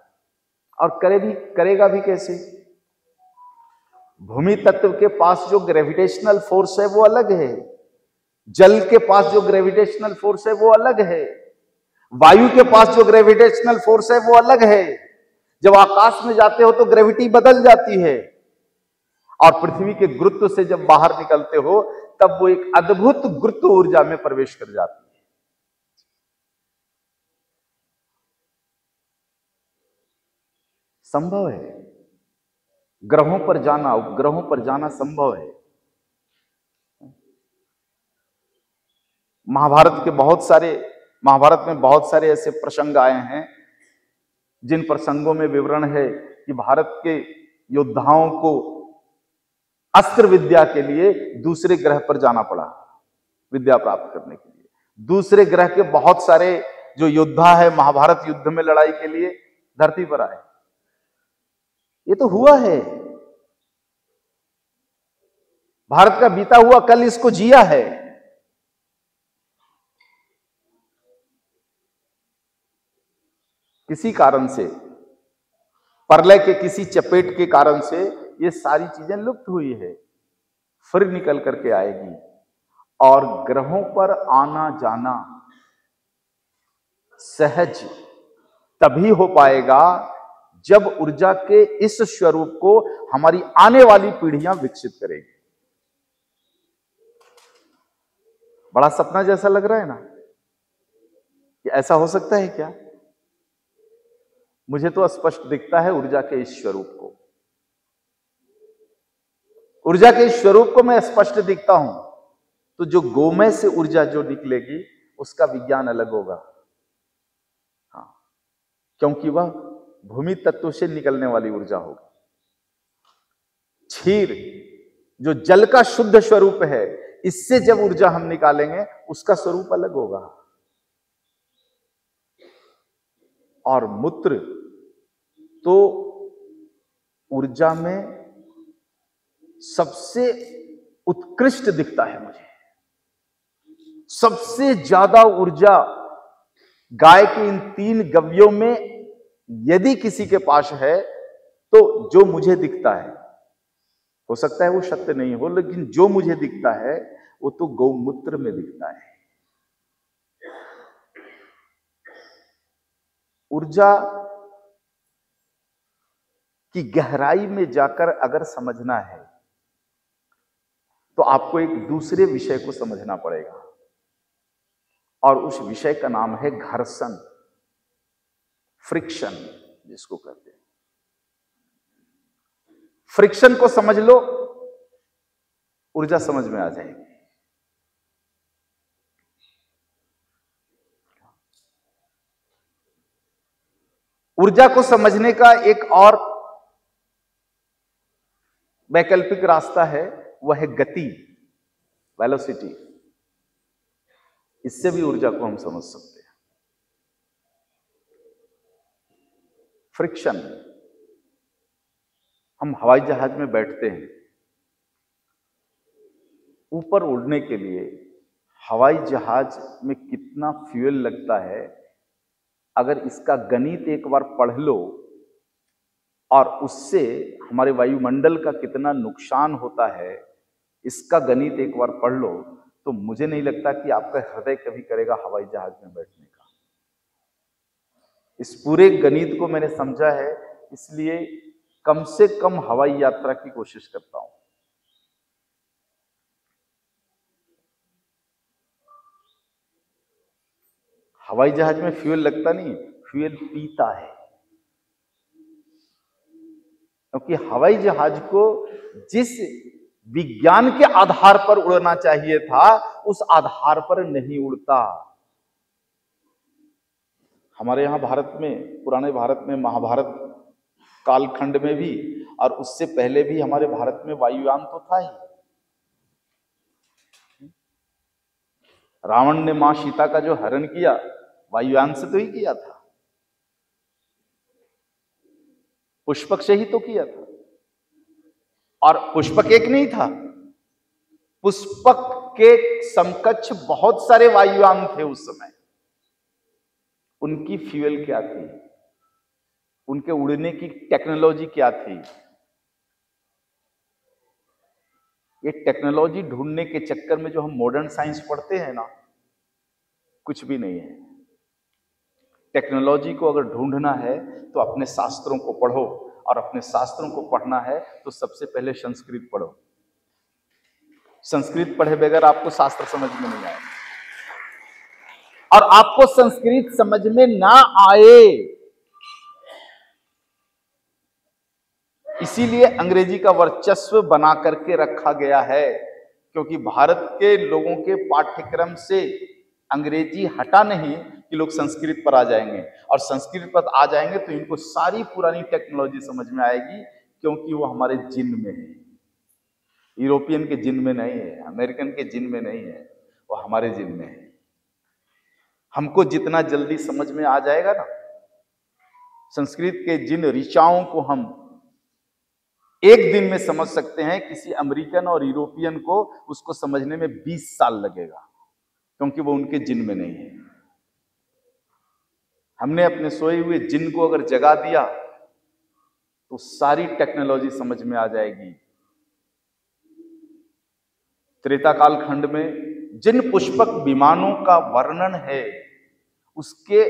और करेगा भी कैसे? भूमि तत्व के पास जो ग्रेविटेशनल फोर्स है वो अलग है, जल के पास जो ग्रेविटेशनल फोर्स है वो अलग है, वायु के पास जो ग्रेविटेशनल फोर्स है वो अलग है। जब आकाश में जाते हो तो ग्रेविटी बदल जाती है, और पृथ्वी के गुरुत्व से जब बाहर निकलते हो तब वो एक अद्भुत गुरुत्व ऊर्जा में प्रवेश कर जाती है। संभव है ग्रहों पर जाना, उपग्रहों पर जाना संभव है। महाभारत में बहुत सारे ऐसे प्रसंग आए हैं जिन प्रसंगों में विवरण है कि भारत के योद्धाओं को अस्त्र विद्या के लिए दूसरे ग्रह पर जाना पड़ा। विद्या प्राप्त करने के लिए। दूसरे ग्रह के बहुत सारे जो योद्धा है महाभारत युद्ध में लड़ाई के लिए धरती पर आए। ये तो हुआ है, भारत का बीता हुआ कल इसको जिया है। किसी कारण से, प्रलय के किसी चपेट के कारण से ये सारी चीजें लुप्त हुई है, फिर निकल करके आएगी। और ग्रहों पर आना जाना सहज तभी हो पाएगा जब ऊर्जा के इस स्वरूप को हमारी आने वाली पीढ़ियां विकसित करेगी। बड़ा सपना जैसा लग रहा है ना, कि ऐसा हो सकता है क्या? मुझे तो स्पष्ट दिखता है ऊर्जा के इस स्वरूप को। ऊर्जा के इस स्वरूप को मैं स्पष्ट दिखता हूं, तो जो गोमय से ऊर्जा जो निकलेगी उसका विज्ञान अलग होगा। हाँ, क्योंकि वह भूमि तत्व से निकलने वाली ऊर्जा होगी। क्षीर जो जल का शुद्ध स्वरूप है, इससे जब ऊर्जा हम निकालेंगे उसका स्वरूप अलग होगा। और मूत्र तो ऊर्जा में सबसे उत्कृष्ट दिखता है मुझे। सबसे ज्यादा ऊर्जा गाय के इन 3 गव्यों में यदि किसी के पास है, तो जो मुझे दिखता है, हो सकता है वो सत्य नहीं हो, लेकिन जो मुझे दिखता है वो तो गौमूत्र में दिखता है। ऊर्जा की गहराई में जाकर अगर समझना है तो आपको एक दूसरे विषय को समझना पड़ेगा, और उस विषय का नाम है घर्षण, फ्रिक्शन जिसको कहते हैं। फ्रिक्शन को समझ लो, ऊर्जा समझ में आ जाएगी। ऊर्जा को समझने का एक और वैकल्पिक रास्ता है, वह है गति, वेलोसिटी। इससे भी ऊर्जा को हम समझ सकते हैं। फ्रिक्शन, हम हवाई जहाज में बैठते हैं, ऊपर उड़ने के लिए हवाई जहाज में कितना फ्यूल लगता है, अगर इसका गणित एक बार पढ़ लो और उससे हमारे वायुमंडल का कितना नुकसान होता है, इसका गणित एक बार पढ़ लो, तो मुझे नहीं लगता कि आपका हृदय कभी करेगा हवाई जहाज में बैठने का। इस पूरे गणित को मैंने समझा है, इसलिए कम से कम हवाई यात्रा की कोशिश करता हूं। हवाई जहाज में फ्यूल लगता नहीं, फ्यूल पीता है, क्योंकि हवाई जहाज को जिस विज्ञान के आधार पर उड़ना चाहिए था, उस आधार पर नहीं उड़ता। हमारे यहां भारत में, पुराने भारत में, महाभारत कालखंड में भी और उससे पहले भी हमारे भारत में वायुयान तो था ही। रावण ने मां सीता का जो हरण किया, वायुयान से तो ही किया था, पुष्पक से ही तो किया था। और पुष्पक एक नहीं था, पुष्पक के समकक्ष बहुत सारे वायुयान थे उस समय। उनकी फ्यूल क्या थी, उनके उड़ने की टेक्नोलॉजी क्या थी? ये टेक्नोलॉजी ढूंढने के चक्कर में जो हम मॉडर्न साइंस पढ़ते हैं ना, कुछ भी नहीं है। टेक्नोलॉजी को अगर ढूंढना है तो अपने शास्त्रों को पढ़ो, और अपने शास्त्रों को पढ़ना है तो सबसे पहले संस्कृत पढ़ो। संस्कृत पढ़े बगैर आपको शास्त्र समझ में नहीं आएगा, और आपको संस्कृत समझ में ना आए इसीलिए अंग्रेजी का वर्चस्व बना करके रखा गया है, क्योंकि भारत के लोगों के पाठ्यक्रम से अंग्रेजी हटा नहीं कि लोग संस्कृत पर आ जाएंगे, और संस्कृत पर आ जाएंगे तो इनको सारी पुरानी टेक्नोलॉजी समझ में आएगी, क्योंकि वो हमारे जिन में है। यूरोपियन के जिन में नहीं है, अमेरिकन के जिन में नहीं है, वो हमारे जिन में है। हमको जितना जल्दी समझ में आ जाएगा ना, संस्कृत के जिन ऋचाओं को हम एक दिन में समझ सकते हैं, किसी अमेरिकन और यूरोपियन को उसको समझने में 20 साल लगेगा, क्योंकि वो उनके जिन में नहीं है। हमने अपने सोए हुए जिन को अगर जगा दिया तो सारी टेक्नोलॉजी समझ में आ जाएगी। त्रेता काल खंड में जिन पुष्पक विमानों का वर्णन है, उसके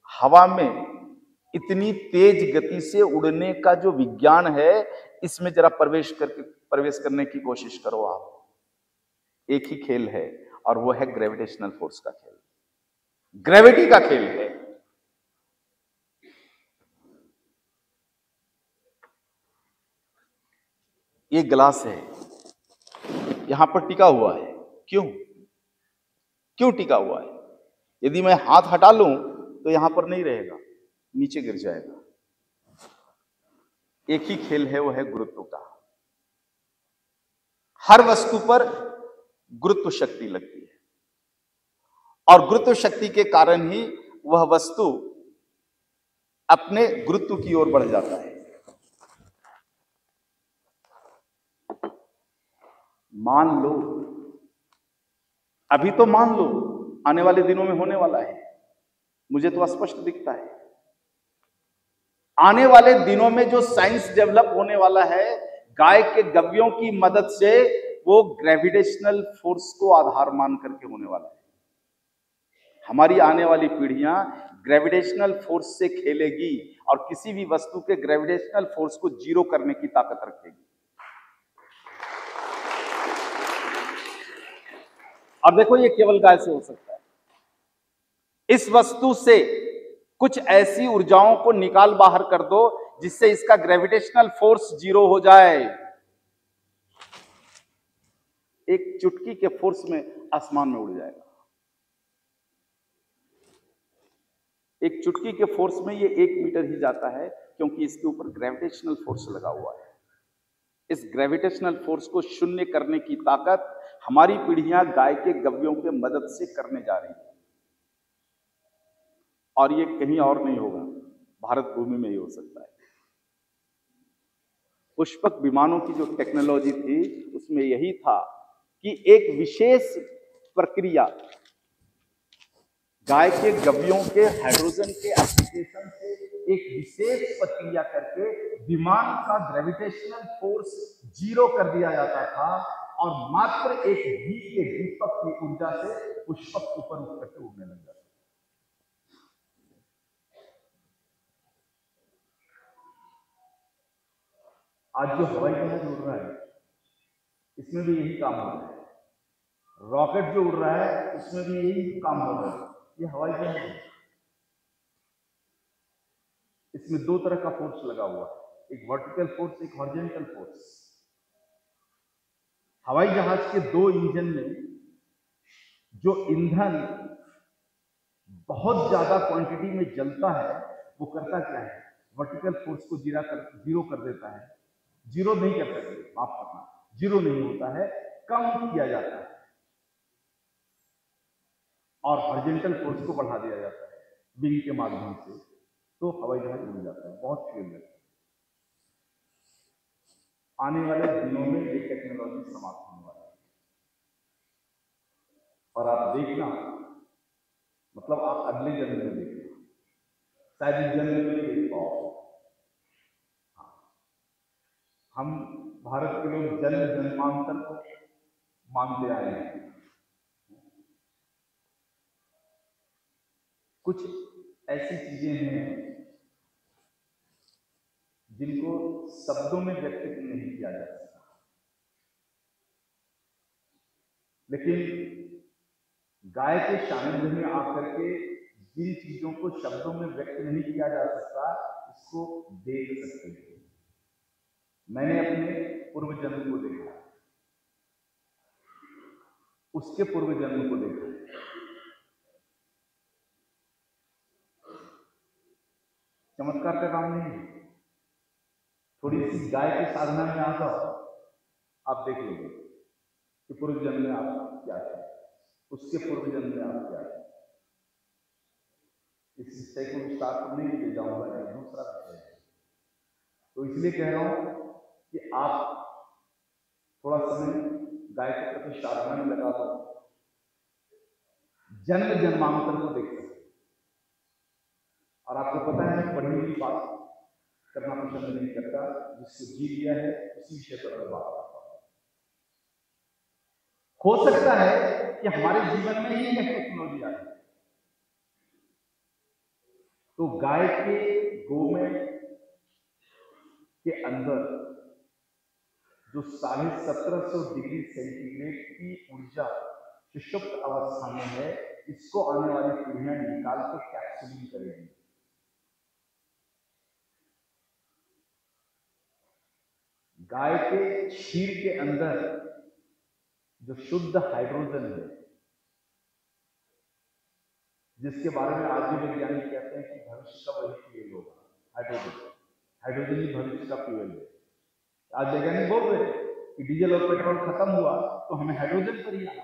हवा में इतनी तेज गति से उड़ने का जो विज्ञान है, इसमें जरा प्रवेश करने की कोशिश करो आप। एक ही खेल है और वो है ग्रेविटेशनल फोर्स का खेल, ग्रेविटी का खेल है। ये ग्लास है, यहां पर टिका हुआ है। क्यों टिका हुआ है? यदि मैं हाथ हटा लूं तो यहां पर नहीं रहेगा, नीचे गिर जाएगा। एक ही खेल है, वो है गुरुत्व का। हर वस्तु पर गुरुत्व शक्ति लगती है और गुरुत्व शक्ति के कारण ही वह वस्तु अपने गुरुत्व की ओर बढ़ जाता है। मान लो, अभी तो मान लो, आने वाले दिनों में होने वाला है, मुझे तो स्पष्ट दिखता है। आने वाले दिनों में जो साइंस डेवलप होने वाला है, गाय के गव्यों की मदद से, वो ग्रेविटेशनल फोर्स को आधार मान करके होने वाला है। हमारी आने वाली पीढ़ियां ग्रेविटेशनल फोर्स से खेलेगी और किसी भी वस्तु के ग्रेविटेशनल फोर्स को जीरो करने की ताकत रखेगी। और देखो, ये केवल गाय से हो सकता है। इस वस्तु से कुछ ऐसी ऊर्जाओं को निकाल बाहर कर दो जिससे इसका ग्रेविटेशनल फोर्स जीरो हो जाए। एक चुटकी के फोर्स में आसमान में उड़ जाएगा। एक चुटकी के फोर्स में ये 1 मीटर ही जाता है, क्योंकि इसके ऊपर ग्रेविटेशनल फोर्स लगा हुआ है। इस ग्रेविटेशनल फोर्स को शून्य करने की ताकत हमारी पीढ़ियां गाय के गव्यों के मदद से करने जा रही है। और ये कहीं और नहीं होगा, भारत भूमि में ही हो सकता है। पुष्पक विमानों की जो टेक्नोलॉजी थी, उसमें यही था कि एक विशेष प्रक्रिया, गाय के गव्यों के हाइड्रोजन के एप्लीकेशन से एक विशेष प्रक्रिया करके विमान का ग्रेविटेशनल फोर्स जीरो कर दिया जाता था और मात्र एक घी के दीपक की ऊर्जा से पुष्पक ऊपर उठ करके उड़ने लग जाता। आज जो हवाई जहाज उड़ रहा है, इसमें भी यही काम हो रहा है। रॉकेट जो उड़ रहा है, उसमें भी यही काम हो रहा है। ये हवाई जहाज है, इसमें 2 तरह का फोर्स लगा हुआ है, एक वर्टिकल फोर्स, एक हॉरिजॉन्टल फोर्स। हवाई जहाज के 2 इंजन में जो ईंधन बहुत ज्यादा क्वांटिटी में जलता है, वो करता क्या है? वर्टिकल फोर्स को जीरो कर देता है। जीरो नहीं कर सकते, माफ करना, जीरो नहीं होता है, कम किया जाता है और हॉरिजॉन्टल फोर्स को बढ़ा दिया जाता है विंग के माध्यम से, तो हवाई जहाज उड़ जाता है। बहुत फ्यूल है। आने वाले दिनों में ये टेक्नोलॉजी समाप्त होने वाली है और आप देखना, मतलब आप अगले जन्म में देखना, शायद इस जन्म में नहीं देख पाओ। हम भारत के लोग जन्म जन्मांतर को मानते आए हैं। कुछ ऐसी चीजें हैं जिनको शब्दों में व्यक्त नहीं किया जा सकता, लेकिन गाय के सानिध्य में आकर के जिन चीजों को शब्दों में व्यक्त नहीं किया जा सकता, इसको देख सकते हैं। मैंने अपने पूर्व जन्म को देखा, उसके पूर्व जन्म को देखा। चमत्कार का काम नहीं है। थोड़ी सी गाय की साधना में आ जाओ, आप देख लोगे कि पूर्व जन्म में आप क्या था। उसके पूर्व जन्म में आप क्या है। इस विषय को विस्तार तो नहीं ले जाऊंगा, दूसरा विषय है। तो इसलिए कह रहा हूं कि आप थोड़ा समय गाय के प्रति साधना में लगा दो, जन्म जन्मांतर को देख सकते। और आपको पता है पढ़ी हुई बात करना पसंद नहीं करता, जिसको जी लिया है उसी विषय पर बात करता हूं। हो सकता है कि हमारे जीवन में ही यह टेक्नोलॉजी आ जाए, तो गाय के गोमय के अंदर जो 1750 डिग्री सेंटीग्रेड की ऊर्जा सुषुप्त अवस्था में है, इसको आने वाली पीढ़ियां निकाल के कैप्सूलिंग करेंगी। गाय के क्षीर के अंदर जो शुद्ध हाइड्रोजन है, जिसके बारे में आज भी वैज्ञानिक कहते हैं कि भविष्य का वही फ्यूल होगा, हाइड्रोजन ही भविष्य का फ्यूल है। आज वैज्ञानिक बोल रहे हैं कि डीजल और पेट्रोल खत्म हुआ तो हमें हाइड्रोजन पर ही आना।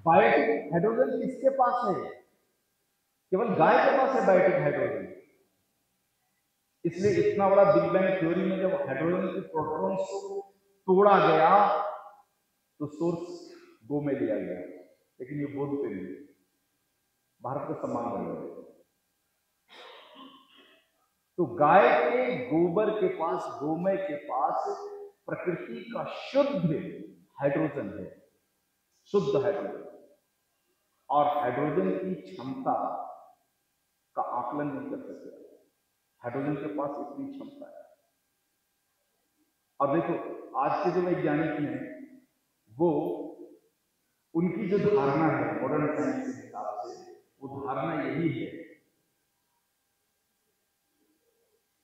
बायोटिक हाइड्रोजन किसके पास है? केवल गाय के पास है बायोटिक हाइड्रोजन। इसलिए इतना बड़ा बिग बैंग थ्योरी में जब हाइड्रोजन के प्रोटॉन्स को तोड़ा गया तो सोर्स गो में लिया गया, लेकिन ये बोध पे नहीं, भारत का सम्मान बन गया। तो गाय के गोबर के पास, गोमय के पास प्रकृति का शुद्ध हाइड्रोजन है, शुद्ध हाइड्रोजन। और हाइड्रोजन की क्षमता का आकलन नहीं कर सकते। हाइड्रोजन के पास इतनी क्षमता है। और देखो आज के जो वैज्ञानिक हैं वो, उनकी जो धारणा है मॉडर्न साइंस के हिसाब से, वो धारणा यही है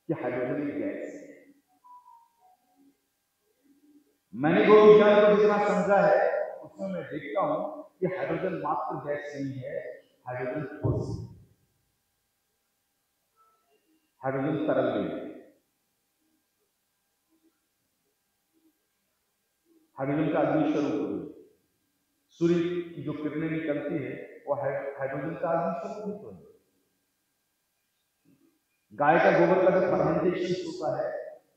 कि हाइड्रोजन एक गैस है। मैंने जो विज्ञान को जितना समझा है उसमें मैं देखता हूं कि हाइड्रोजन मात्र गैस नहीं है, हाइड्रोजन ठोस, हाइड्रोजन तरल भी है। हाइड्रोजन का अग्नि स्वरूप है। सूर्य की जो किरणें निकलती है वो हाइड्रोजन का अग्नि स्वरूप है। गाय का गोबर का जो फर्मेंटेशन होता है,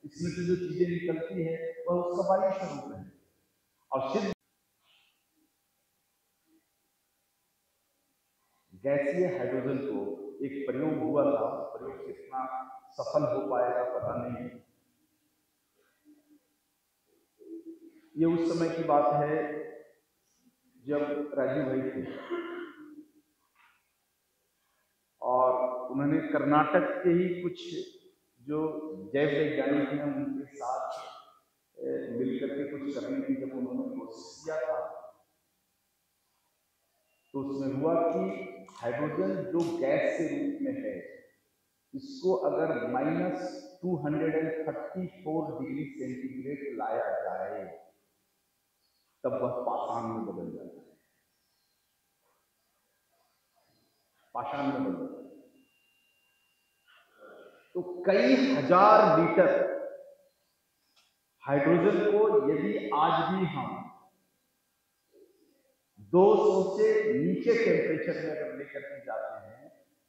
इसमें से जो चीजें निकलती है वह उसका वायु स्वरूप है। और सिर्फ गैसीय हाइड्रोजन को एक प्रयोग हुआ था, प्रयोग कितना सफल हो पाएगा पता नहीं। ये उस समय की बात है जब राजीव भाई थे और उन्होंने कर्नाटक के ही कुछ जो जैव वैज्ञानिक हैं उनके साथ मिलकर के कुछ करने की जब उन्होंने कोशिश किया था, तो उसमें हुआ कि हाइड्रोजन जो गैस के रूप में है, इसको अगर -234 डिग्री सेंटीग्रेड लाया जाए तब वह पाषाण में बदल जाता है। पाषाण में बदल जाता है। तो कई हजार लीटर हाइड्रोजन को यदि आज भी हम 200 से नीचे टेम्परेचर में अगर लेकर के जाते हैं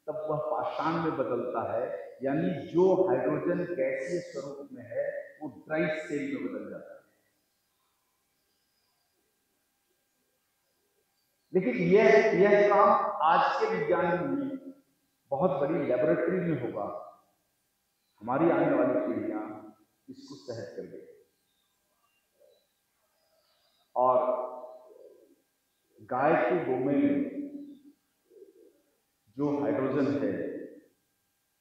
तब वह पाषाण में बदलता है। यानी जो हाइड्रोजन गैसीय स्वरूप में है वो ड्राई सेल में बदल जाता है। लेकिन यह काम आज के विज्ञान में बहुत बड़ी लेबोरेटरी में होगा। हमारी आने वाली पीढ़ियां इसको सहज कर देगी। और गाय के गोमय में जो हाइड्रोजन है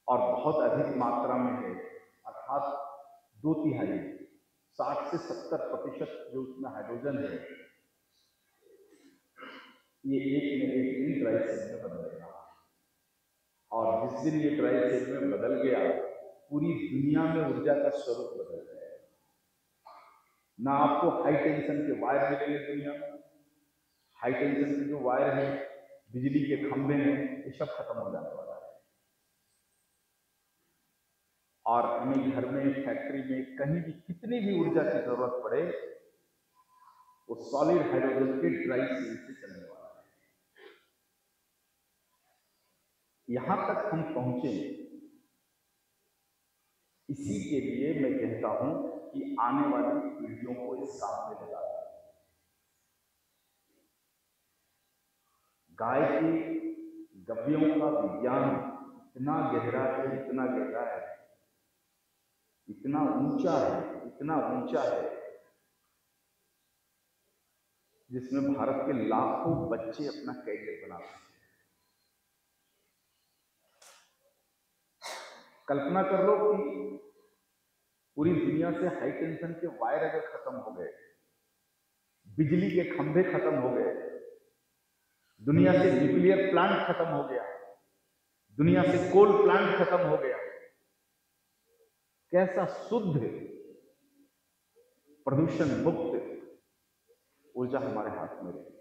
और बहुत अधिक मात्रा में है, अर्थात 2/3 60 से 70% जो उसमें हाइड्रोजन है, ये एक न एक दिन ड्राई सेल में बदलेगा। और जिस दिन ये ड्राई सेल में बदल गया, पूरी दुनिया में ऊर्जा का स्वरूप बदल गया। ना आपको हाई टेंशन के वायर मिलेंगे दुनिया में, हाई टेंशन के जो वायर है, बिजली के खंभे हैं, ये सब खत्म हो जाने वाला है। और हमें घर में, फैक्ट्री में, कहीं भी कितनी भी ऊर्जा की जरूरत पड़े, वो सॉलिड हाइड्रोजन के ड्राई सेल से चलने वाला है। यहां तक हम पहुंचे, इसी के लिए मैं कहता हूं कि आने वाली पीढ़ियों को इस काम में लगा दें। गाय के गव्यों का विज्ञान इतना गहरा है, इतना गहरा है, इतना ऊंचा है, इतना ऊंचा है, जिसमें भारत के लाखों बच्चे अपना कैरियर बनाते हैं। कल्पना कर लो कि पूरी दुनिया से हाई टेंशन के वायर अगर खत्म हो गए, बिजली के खंभे खत्म हो गए, दुनिया से न्यूक्लियर प्लांट खत्म हो गया, दुनिया से कोल प्लांट खत्म हो गया, कैसा शुद्ध प्रदूषण मुक्त ऊर्जा हमारे हाथ में रही।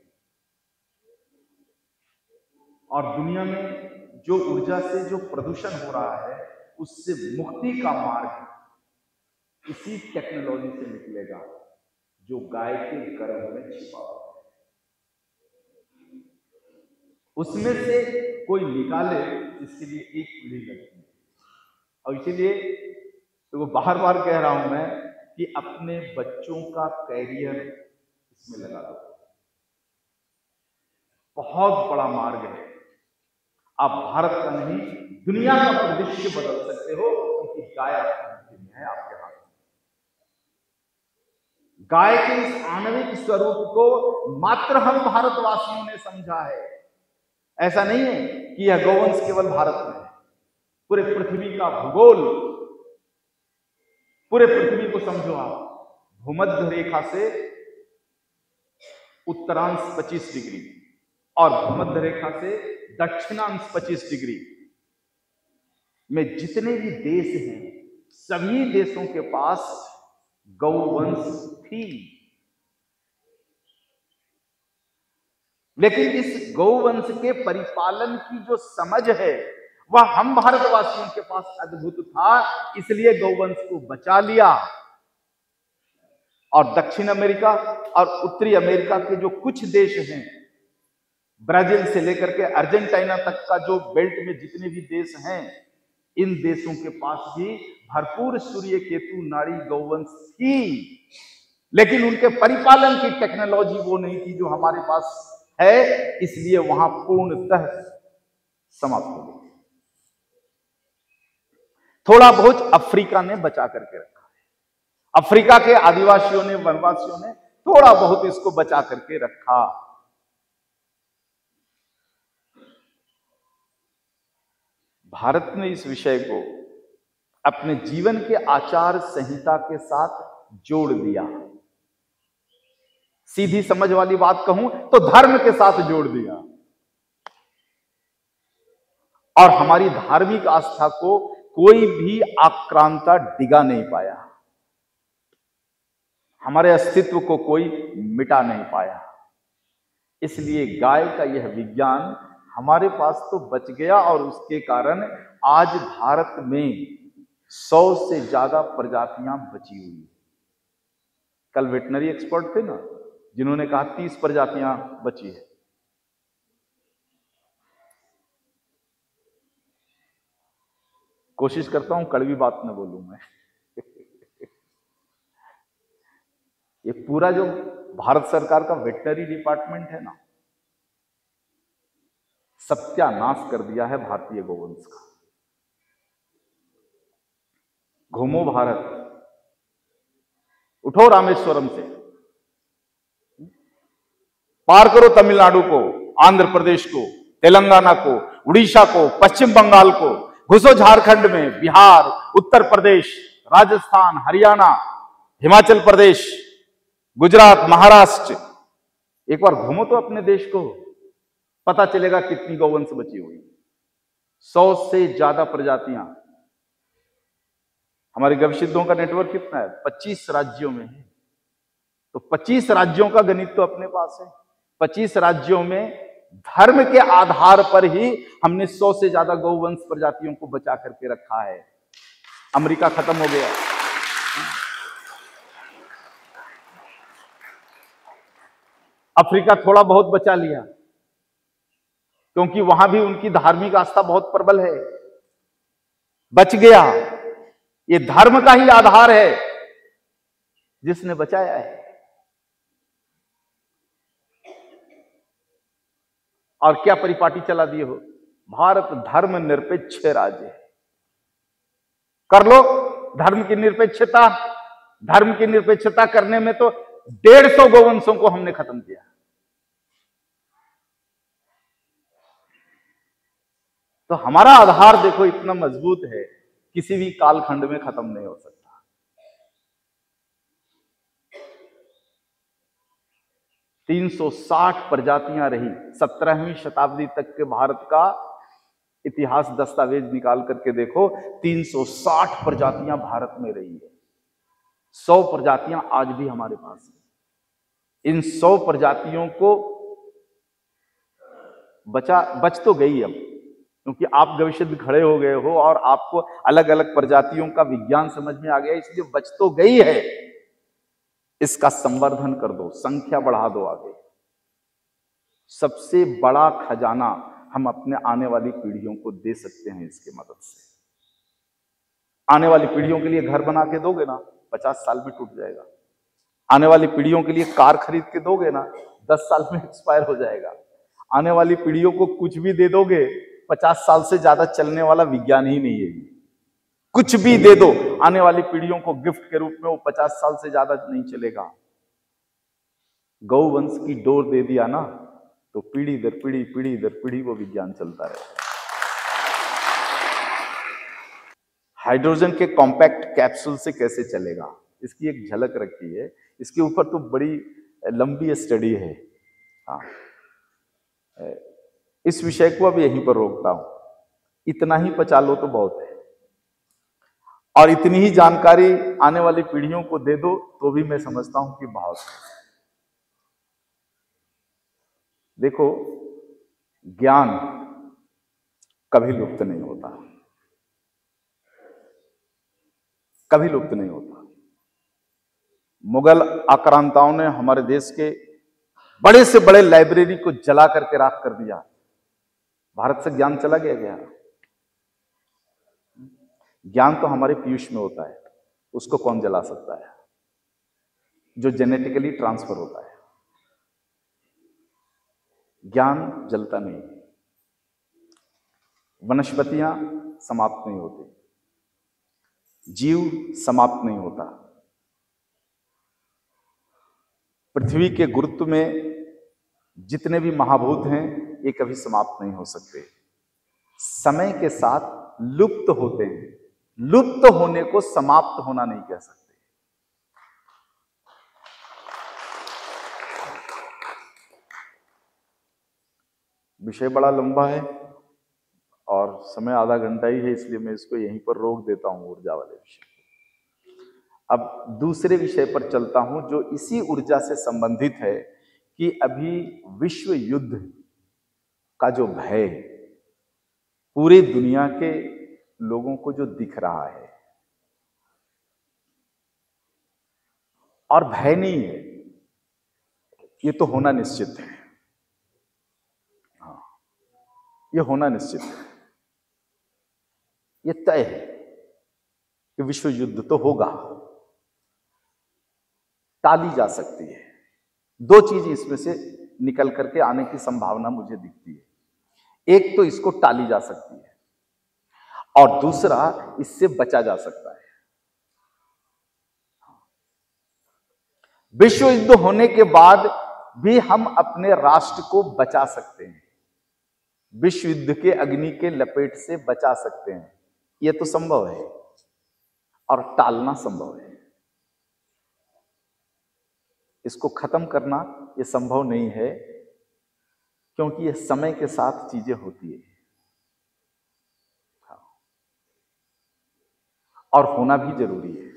और दुनिया में जो ऊर्जा से जो प्रदूषण हो रहा है, उससे मुक्ति का मार्ग इसी टेक्नोलॉजी से निकलेगा जो गाय के गर्भ में छिपा हुआ है। उसमें से कोई निकाले, इसके लिए एक पीढ़ी लगती है। और इसीलिए तो वो बार बार कह रहा हूं मैं कि अपने बच्चों का कैरियर इसमें लगा दो। बहुत बड़ा मार्ग है। आप भारत का नहीं, दुनिया का परिदृश्य बदल सकते हो, क्योंकि गाय आपकी में है, आपके हाथ में। गाय के इस आणविक स्वरूप को मात्र हम भारतवासियों ने समझा है। ऐसा नहीं है कि यह गौवंश केवल भारत में है। पूरे पृथ्वी का भूगोल, पूरे पृथ्वी को समझो आप। भूमध्य रेखा से उत्तरांश 25 डिग्री और भूमध्य रेखा से दक्षिणांश 25 डिग्री में जितने भी देश हैं, सभी देशों के पास गौवंश थी। लेकिन इस गौवंश के परिपालन की जो समझ है, वह हम भारतवासियों के पास अद्भुत था, इसलिए गौवंश को बचा लिया। और दक्षिण अमेरिका और उत्तरी अमेरिका के जो कुछ देश हैं, ब्राजील से लेकर के अर्जेंटीना तक का जो बेल्ट में जितने भी देश हैं, इन देशों के पास भी भरपूर सूर्य केतु नाड़ी गौवंश थी। लेकिन उनके परिपालन की टेक्नोलॉजी वो नहीं थी जो हमारे पास है, इसलिए वहां पूर्णतः समाप्त हो गई। थोड़ा बहुत अफ्रीका ने बचा करके रखा है। अफ्रीका के आदिवासियों ने, वनवासियों ने थोड़ा बहुत इसको बचा करके रखा। भारत ने इस विषय को अपने जीवन के आचार संहिता के साथ जोड़ दिया। सीधी समझ वाली बात कहूं तो धर्म के साथ जोड़ दिया। और हमारी धार्मिक आस्था को कोई भी आक्रांता डिगा नहीं पाया, हमारे अस्तित्व को कोई मिटा नहीं पाया। इसलिए गाय का यह विज्ञान हमारे पास तो बच गया, और उसके कारण आज भारत में 100 से ज्यादा प्रजातियां बची हुई। कल वेटनरी एक्सपर्ट थे ना, जिन्होंने कहा 30 प्रजातियां बची है। कोशिश करता हूं कड़वी बात न बोलूं मैं। ये पूरा जो भारत सरकार का वेटनरी डिपार्टमेंट है ना, सत्यानाश कर दिया है भारतीय गोवंश का। घूमो भारत, उठो रामेश्वरम से, पार करो तमिलनाडु को, आंध्र प्रदेश को, तेलंगाना को, उड़ीसा को, पश्चिम बंगाल को, घुसो झारखंड में, बिहार, उत्तर प्रदेश, राजस्थान, हरियाणा, हिमाचल प्रदेश, गुजरात, महाराष्ट्र। एक बार घूमो तो अपने देश को, पता चलेगा कितनी गौवंश बची हुई। 100 से ज्यादा प्रजातियां। हमारे गविसिद्धों का नेटवर्क कितना है? 25 राज्यों में है। तो 25 राज्यों का गणित तो अपने पास है। 25 राज्यों में धर्म के आधार पर ही हमने 100 से ज्यादा गौवंश प्रजातियों को बचा करके रखा है। अमेरिका खत्म हो गया। अफ्रीका थोड़ा बहुत बचा लिया, क्योंकि वहां भी उनकी धार्मिक आस्था बहुत प्रबल है, बच गया। ये धर्म का ही आधार है जिसने बचाया है। और क्या परिपाटी चला दिए हो, भारत धर्म निरपेक्ष राज्य है। कर लो धर्म की निरपेक्षता। धर्म की निरपेक्षता करने में तो 150 गोवंशों को हमने खत्म किया। तो हमारा आधार देखो इतना मजबूत है, किसी भी कालखंड में खत्म नहीं हो सकता। 360 प्रजातियां रही। 17वीं शताब्दी तक के भारत का इतिहास दस्तावेज निकाल करके देखो, 360 प्रजातियां भारत में रही है। 100 प्रजातियां आज भी हमारे पास है। इन 100 प्रजातियों को बच तो गई अब, क्योंकि आप गविष्ठ खड़े हो गए हो और आपको अलग अलग प्रजातियों का विज्ञान समझ में आ गया, इसलिए बच तो गई है। इसका संवर्धन कर दो, संख्या बढ़ा दो आगे। सबसे बड़ा खजाना हम अपने आने वाली पीढ़ियों को दे सकते हैं इसके मदद से। आने वाली पीढ़ियों के लिए घर बना के दोगे ना, 50 साल में टूट जाएगा। आने वाली पीढ़ियों के लिए कार खरीद के दोगे ना, 10 साल में एक्सपायर हो जाएगा। आने वाली पीढ़ियों को कुछ भी दे दोगे, 50 साल से ज्यादा चलने वाला विज्ञान ही नहीं है। कुछ भी दे दो आने वाली पीढ़ियों को गिफ्ट के रूप में, वो 50 साल से ज्यादा नहीं चलेगा। गौवंश की डोर दे दिया ना, तो पीढ़ी दर पीढ़ी, पीढ़ी दर पीढ़ी वो विज्ञान चलता रहेगा। हाइड्रोजन के कॉम्पैक्ट कैप्सूल से कैसे चलेगा, इसकी एक झलक रखी है। इसके ऊपर तो बड़ी लंबी स्टडी है। हाँ, इस विषय को अब यहीं पर रोकता हूं। इतना ही पचा लो तो बहुत है, और इतनी ही जानकारी आने वाली पीढ़ियों को दे दो तो भी मैं समझता हूं कि बहुत है। देखो, ज्ञान कभी लुप्त नहीं होता, कभी लुप्त नहीं होता। मुगल आक्रांताओं ने हमारे देश के बड़े से बड़े लाइब्रेरी को जला करके राख कर दिया। भारत से ज्ञान चला गया क्या? ज्ञान तो हमारे पीयूष में होता है, उसको कौन जला सकता है? जो जेनेटिकली ट्रांसफर होता है। ज्ञान जलता नहीं। वनस्पतियां समाप्त नहीं होती, जीव समाप्त नहीं होता। पृथ्वी के गुरुत्व में जितने भी महाभूत हैं, ये कभी समाप्त नहीं हो सकते। समय के साथ लुप्त होते हैं। लुप्त होने को समाप्त होना नहीं कह सकते। विषय बड़ा लंबा है और समय आधा घंटा ही है, इसलिए मैं इसको यहीं पर रोक देता हूं, ऊर्जा वाले विषय। अब दूसरे विषय पर चलता हूं जो इसी ऊर्जा से संबंधित है, कि अभी विश्व युद्ध का जो भय पूरी दुनिया के लोगों को जो दिख रहा है, और भय नहीं है, ये तो होना निश्चित है। हाँ, ये होना निश्चित है, ये तय है कि विश्व युद्ध तो होगा। टाली जा सकती है। दो चीज इसमें से निकल करके आने की संभावना मुझे दिखती है। एक तो इसको टाली जा सकती है, और दूसरा इससे बचा जा सकता है। विश्व युद्ध होने के बाद भी हम अपने राष्ट्र को बचा सकते हैं, विश्व युद्ध के अग्नि के लपेट से बचा सकते हैं। यह तो संभव है, और टालना संभव है। इसको खत्म करना यह संभव नहीं है, क्योंकि यह समय के साथ चीजें होती है, और होना भी जरूरी है।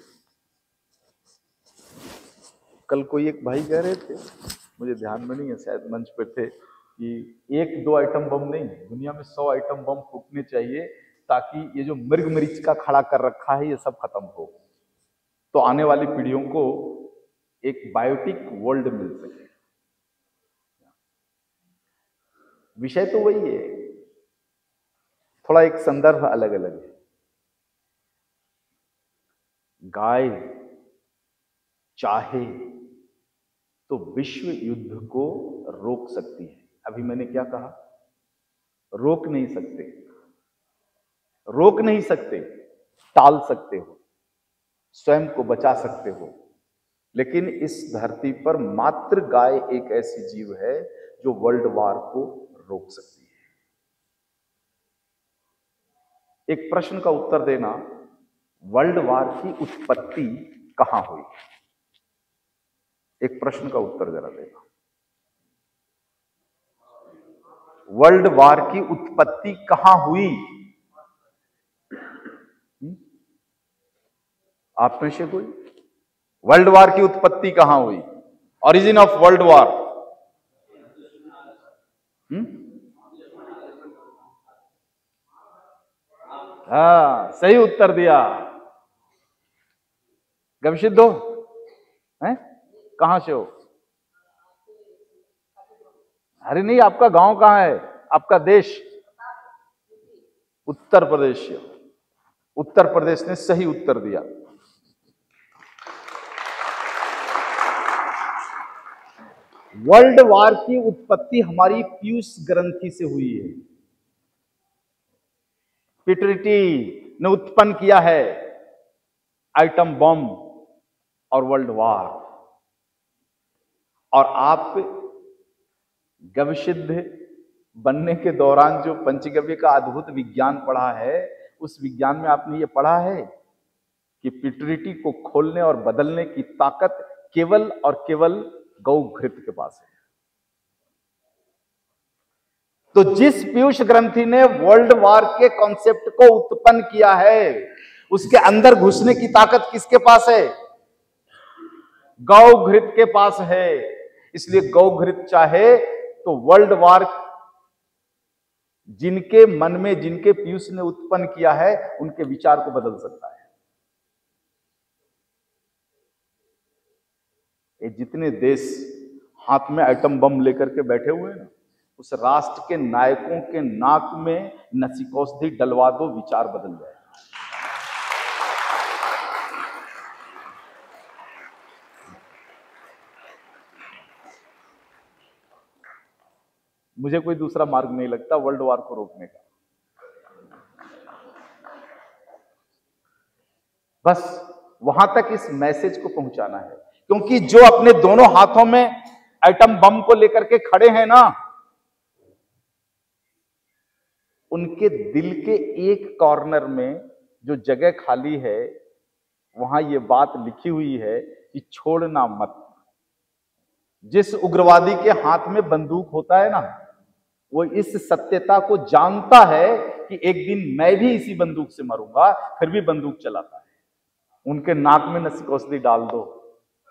कल कोई एक भाई कह रहे थे, मुझे ध्यान में नहीं है, शायद मंच पर थे, कि 1-2 आइटम बम नहीं, दुनिया में 100 आइटम बम फूटने चाहिए ताकि ये जो मृग मरीच का खड़ा कर रखा है ये सब खत्म हो, तो आने वाली पीढ़ियों को एक बायोटिक वर्ल्ड मिल सके। विषय तो वही है, थोड़ा एक संदर्भ अलग अलग है। गाय चाहे तो विश्व युद्ध को रोक सकती है। अभी मैंने क्या कहा? रोक नहीं सकते, रोक नहीं सकते, टाल सकते हो, स्वयं को बचा सकते हो, लेकिन इस धरती पर मात्र गाय एक ऐसी जीव है जो वर्ल्ड वार को रोक सकती है। एक प्रश्न का उत्तर देना, वर्ल्ड वार की उत्पत्ति कहां हुई? एक प्रश्न का उत्तर जरा देना, वर्ल्ड वार की उत्पत्ति कहां हुई? आप में से कोई? वर्ल्ड वार की उत्पत्ति कहां हुई? Origin of world war? हाँ, सही उत्तर दिया। गमशिद्ध हो? हैं? कहां से हो? अरे नहीं, आपका गांव कहां है? आपका देश? उत्तर प्रदेश। उत्तर प्रदेश ने सही उत्तर दिया। वर्ल्ड वार की उत्पत्ति हमारी पीयूष ग्रंथि से हुई है। पिटरिटी ने उत्पन्न किया है आइटम बम और वर्ल्ड वार। और आप गवसिद्ध बनने के दौरान जो पंचगव्य का अद्भुत विज्ञान पढ़ा है, उस विज्ञान में आपने ये पढ़ा है कि पिटरिटी को खोलने और बदलने की ताकत केवल और केवल गौ घृत के पास है। तो जिस पीयूष ग्रंथि ने वर्ल्ड वार के कॉन्सेप्ट को उत्पन्न किया है, उसके अंदर घुसने की ताकत किसके पास है? गौ घृत के पास है। इसलिए गौ घृत चाहे तो वर्ल्ड वार जिनके मन में, जिनके पीयूष ने उत्पन्न किया है, उनके विचार को बदल सकता है। ये जितने देश हाथ में आइटम बम लेकर के बैठे हुए हैं ना, उस राष्ट्र के नायकों के नाक में नसिकौषधि डलवा दो, विचार बदल जाए। मुझे कोई दूसरा मार्ग नहीं लगता वर्ल्ड वार को रोकने का। बस वहां तक इस मैसेज को पहुंचाना है, क्योंकि जो अपने दोनों हाथों में आइटम बम को लेकर के खड़े हैं ना, उनके दिल के एक कॉर्नर में जो जगह खाली है, वहां ये बात लिखी हुई है कि छोड़ना मत। जिस उग्रवादी के हाथ में बंदूक होता है ना, वो इस सत्यता को जानता है कि एक दिन मैं भी इसी बंदूक से मरूंगा, फिर भी बंदूक चलाता है। उनके नाक में नसिकौषधि डाल दो,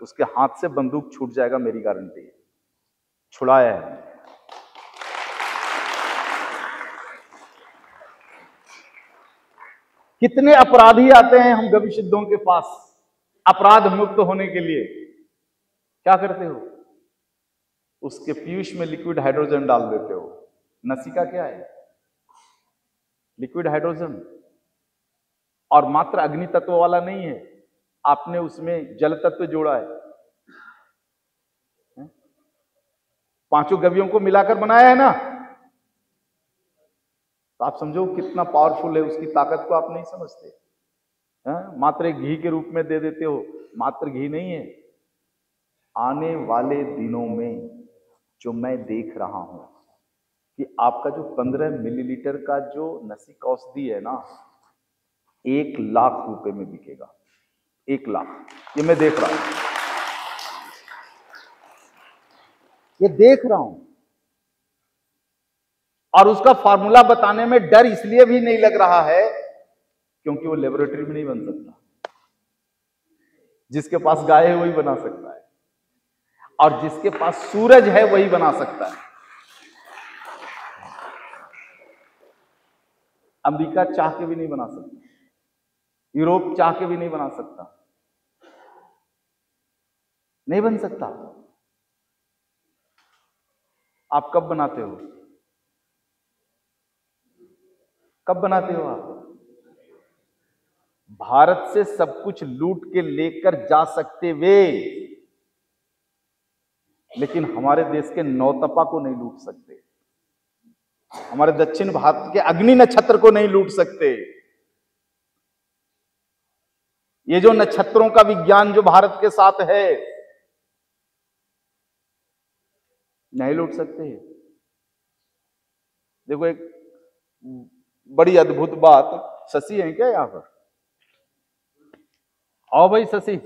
उसके हाथ से बंदूक छूट जाएगा, मेरी गारंटी है। छुड़ाया है। कितने अपराधी आते हैं हम गविसिद्धों के पास अपराध मुक्त होने के लिए, क्या करते हो? उसके पीयूष में लिक्विड हाइड्रोजन डाल देते हो। नसिका क्या है? Liquid hydrogen. और मात्र अग्नि तत्व वाला नहीं है, आपने उसमें जल तत्व जोड़ा है। पांचों गव्यों को मिलाकर बनाया है ना, तो आप समझो कितना पावरफुल है। उसकी ताकत को आप नहीं समझते। मात्र एक घी के रूप में दे देते हो। मात्र घी नहीं है। आने वाले दिनों में जो मैं देख रहा हूं कि आपका जो 15 मिलीलीटर का जो नसिकौषधि है ना, 1 लाख रुपए में बिकेगा। 1 लाख। ये मैं देख रहा हूं, ये देख रहा हूं। और उसका फार्मूला बताने में डर इसलिए भी नहीं लग रहा है क्योंकि वो लेबोरेटरी में नहीं बन सकता। जिसके पास गाय है वही बना सकता है, और जिसके पास सूरज है वही बना सकता है। अमेरिका चाह के भी नहीं बना सकता, यूरोप चाह के भी नहीं बना सकता, नहीं बन सकता। आप कब बनाते हो? कब बनाते हो आप? भारत से सब कुछ लूट के लेकर जा सकते वे, लेकिन हमारे देश के नौतपा को नहीं लूट सकते, हमारे दक्षिण भारत के अग्नि नक्षत्र को नहीं लूट सकते। ये जो नक्षत्रों का विज्ञान जो भारत के साथ है, नहीं लूट सकते। देखो एक बड़ी अद्भुत बात, शशि है क्या यहां पर? आओ भाई शशि।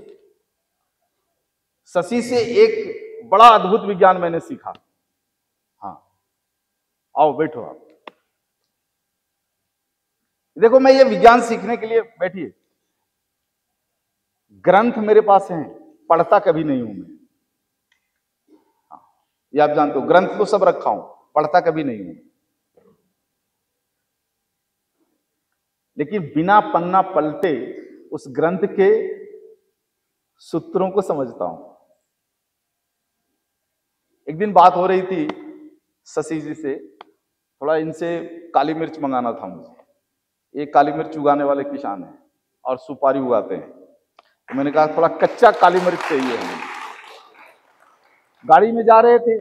शशि से एक बड़ा अद्भुत विज्ञान मैंने सीखा। हाँ आओ बैठो आप। देखो मैं ये विज्ञान सीखने के लिए, बैठिए। ग्रंथ मेरे पास हैं, पढ़ता कभी नहीं हूं मैं। हाँ, ये आप जानते हो, ग्रंथ तो सब रखा हूं, पढ़ता कभी नहीं हूं। लेकिन बिना पन्ना पलटे उस ग्रंथ के सूत्रों को समझता हूं। एक दिन बात हो रही थी शशि जी से, थोड़ा इनसे काली मिर्च मंगाना था मुझे। ये काली मिर्च उगाने वाले किसान हैं और सुपारी उगाते हैं, तो मैंने कहा थोड़ा कच्चा काली मिर्च चाहिए हमें। गाड़ी में जा रहे थे,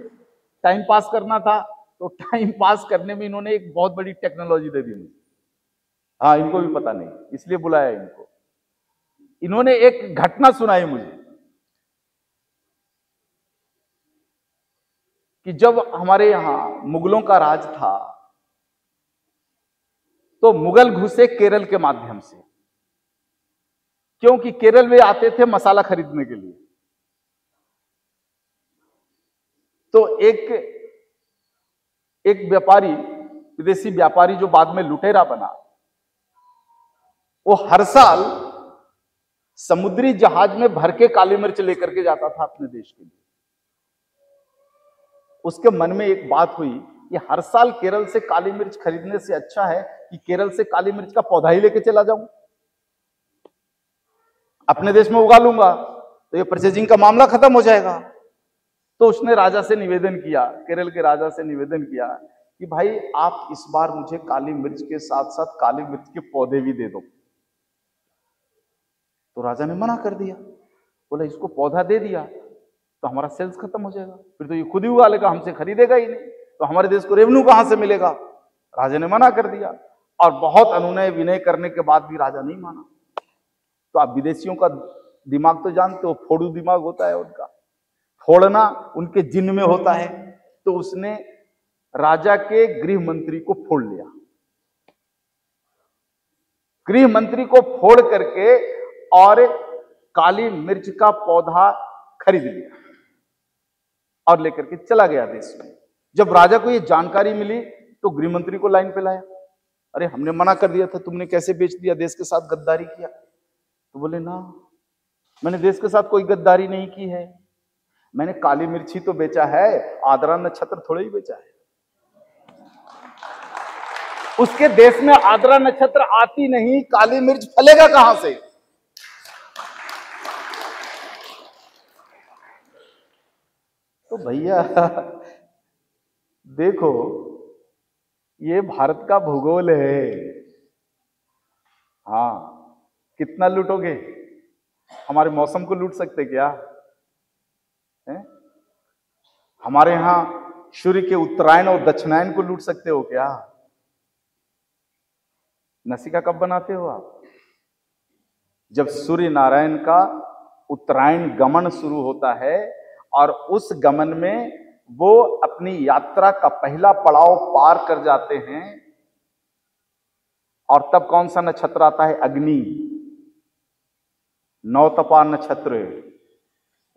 टाइम पास करना था, तो टाइम पास करने में इन्होंने एक बहुत बड़ी टेक्नोलॉजी दे दी मुझे। हाँ इनको भी पता नहीं, इसलिए बुलाया इनको। इन्होंने एक घटना सुनाई मुझे कि जब हमारे यहां मुगलों का राज था, तो मुगल घुसे केरल के माध्यम से, क्योंकि केरल में आते थे मसाला खरीदने के लिए। तो एक व्यापारी, विदेशी व्यापारी जो बाद में लुटेरा बना, वो हर साल समुद्री जहाज में भर के काली मिर्च लेकर के जाता था अपने देश के लिए। उसके मन में एक बात हुई, ये हर साल केरल से काली मिर्च खरीदने से अच्छा है कि केरल से काली मिर्च का पौधा ही लेके चला जाऊं, अपने देश में उगा लूंगा, तो ये परचेजिंग का मामला खत्म हो जाएगा। तो उसने राजा से निवेदन किया, केरल के राजा से निवेदन किया कि भाई आप इस बार मुझे काली मिर्च के साथ साथ काली मिर्च के पौधे भी दे दो। तो राजा ने मना कर दिया, बोला इसको पौधा दे दिया तो हमारा सेल्स खत्म हो जाएगा, फिर तो ये खुद ही उगा लेगा, हमसे खरीदेगा ही नहीं, तो हमारे देश को रेवेन्यू कहां से मिलेगा। राजा ने मना कर दिया, और बहुत अनुनय विनय करने के बाद भी राजा नहीं माना। तो आप विदेशियों का दिमाग तो जानते हो, फोड़ू दिमाग होता है उनका, फोड़ना उनके जिन में होता है। तो उसने राजा के गृह मंत्री को फोड़ लिया, गृह मंत्री को फोड़ करके और काली मिर्च का पौधा खरीद लिया और लेकर के चला गया देश में। जब राजा को यह जानकारी मिली तो गृह मंत्री को लाइन पे लाया, अरे हमने मना कर दिया था, तुमने कैसे बेच दिया, देश के साथ गद्दारी किया। तो बोले ना, मैंने देश के साथ कोई गद्दारी नहीं की है, मैंने काली मिर्च ही तो बेचा है, आद्रा नक्षत्र थोड़े ही बेचा है। उसके देश में आद्रा नक्षत्र आती नहीं, काली मिर्च फलेगा कहां से। तो भैया देखो, ये भारत का भूगोल है। हाँ, कितना लूटोगे? हमारे मौसम को लूट सकते क्या है? हमारे यहां सूर्य के उत्तरायण और दक्षिणायन को लूट सकते हो क्या? नसिका कब बनाते हो आप? जब सूर्य नारायण का उत्तरायण गमन शुरू होता है और उस गमन में वो अपनी यात्रा का पहला पड़ाव पार कर जाते हैं, और तब कौन सा नक्षत्र आता है? अग्नि, नौतपा नक्षत्र।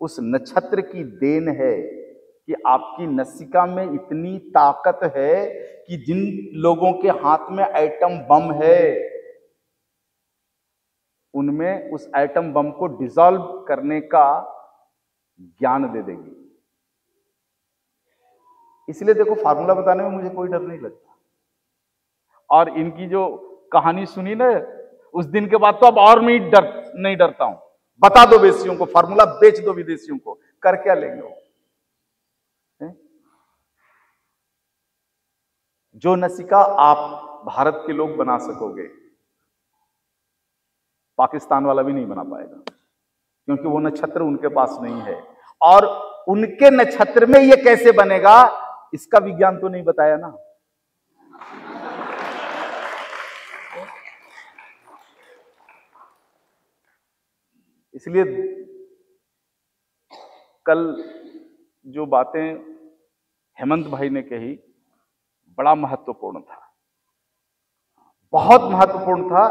उस नक्षत्र की देन है कि आपकी नसिका में इतनी ताकत है कि जिन लोगों के हाथ में एटम बम है, उनमें उस एटम बम को डिसॉल्व करने का ज्ञान दे देगी। इसलिए देखो, फार्मूला बताने में मुझे कोई डर नहीं लगता। और इनकी जो कहानी सुनी ना, उस दिन के बाद तो अब और नहीं डरता हूं। बता दो विदेशियों को, फार्मूला बेच दो विदेशियों को, कर क्या लेंगे वो? जो नसिका आप भारत के लोग बना सकोगे, पाकिस्तान वाला भी नहीं बना पाएगा, क्योंकि वो नक्षत्र उनके पास नहीं है। और उनके नक्षत्र में ये कैसे बनेगा, इसका विज्ञान तो नहीं बताया ना। इसलिए कल जो बातें हेमंत भाई ने कही बड़ा महत्वपूर्ण था, बहुत महत्वपूर्ण था।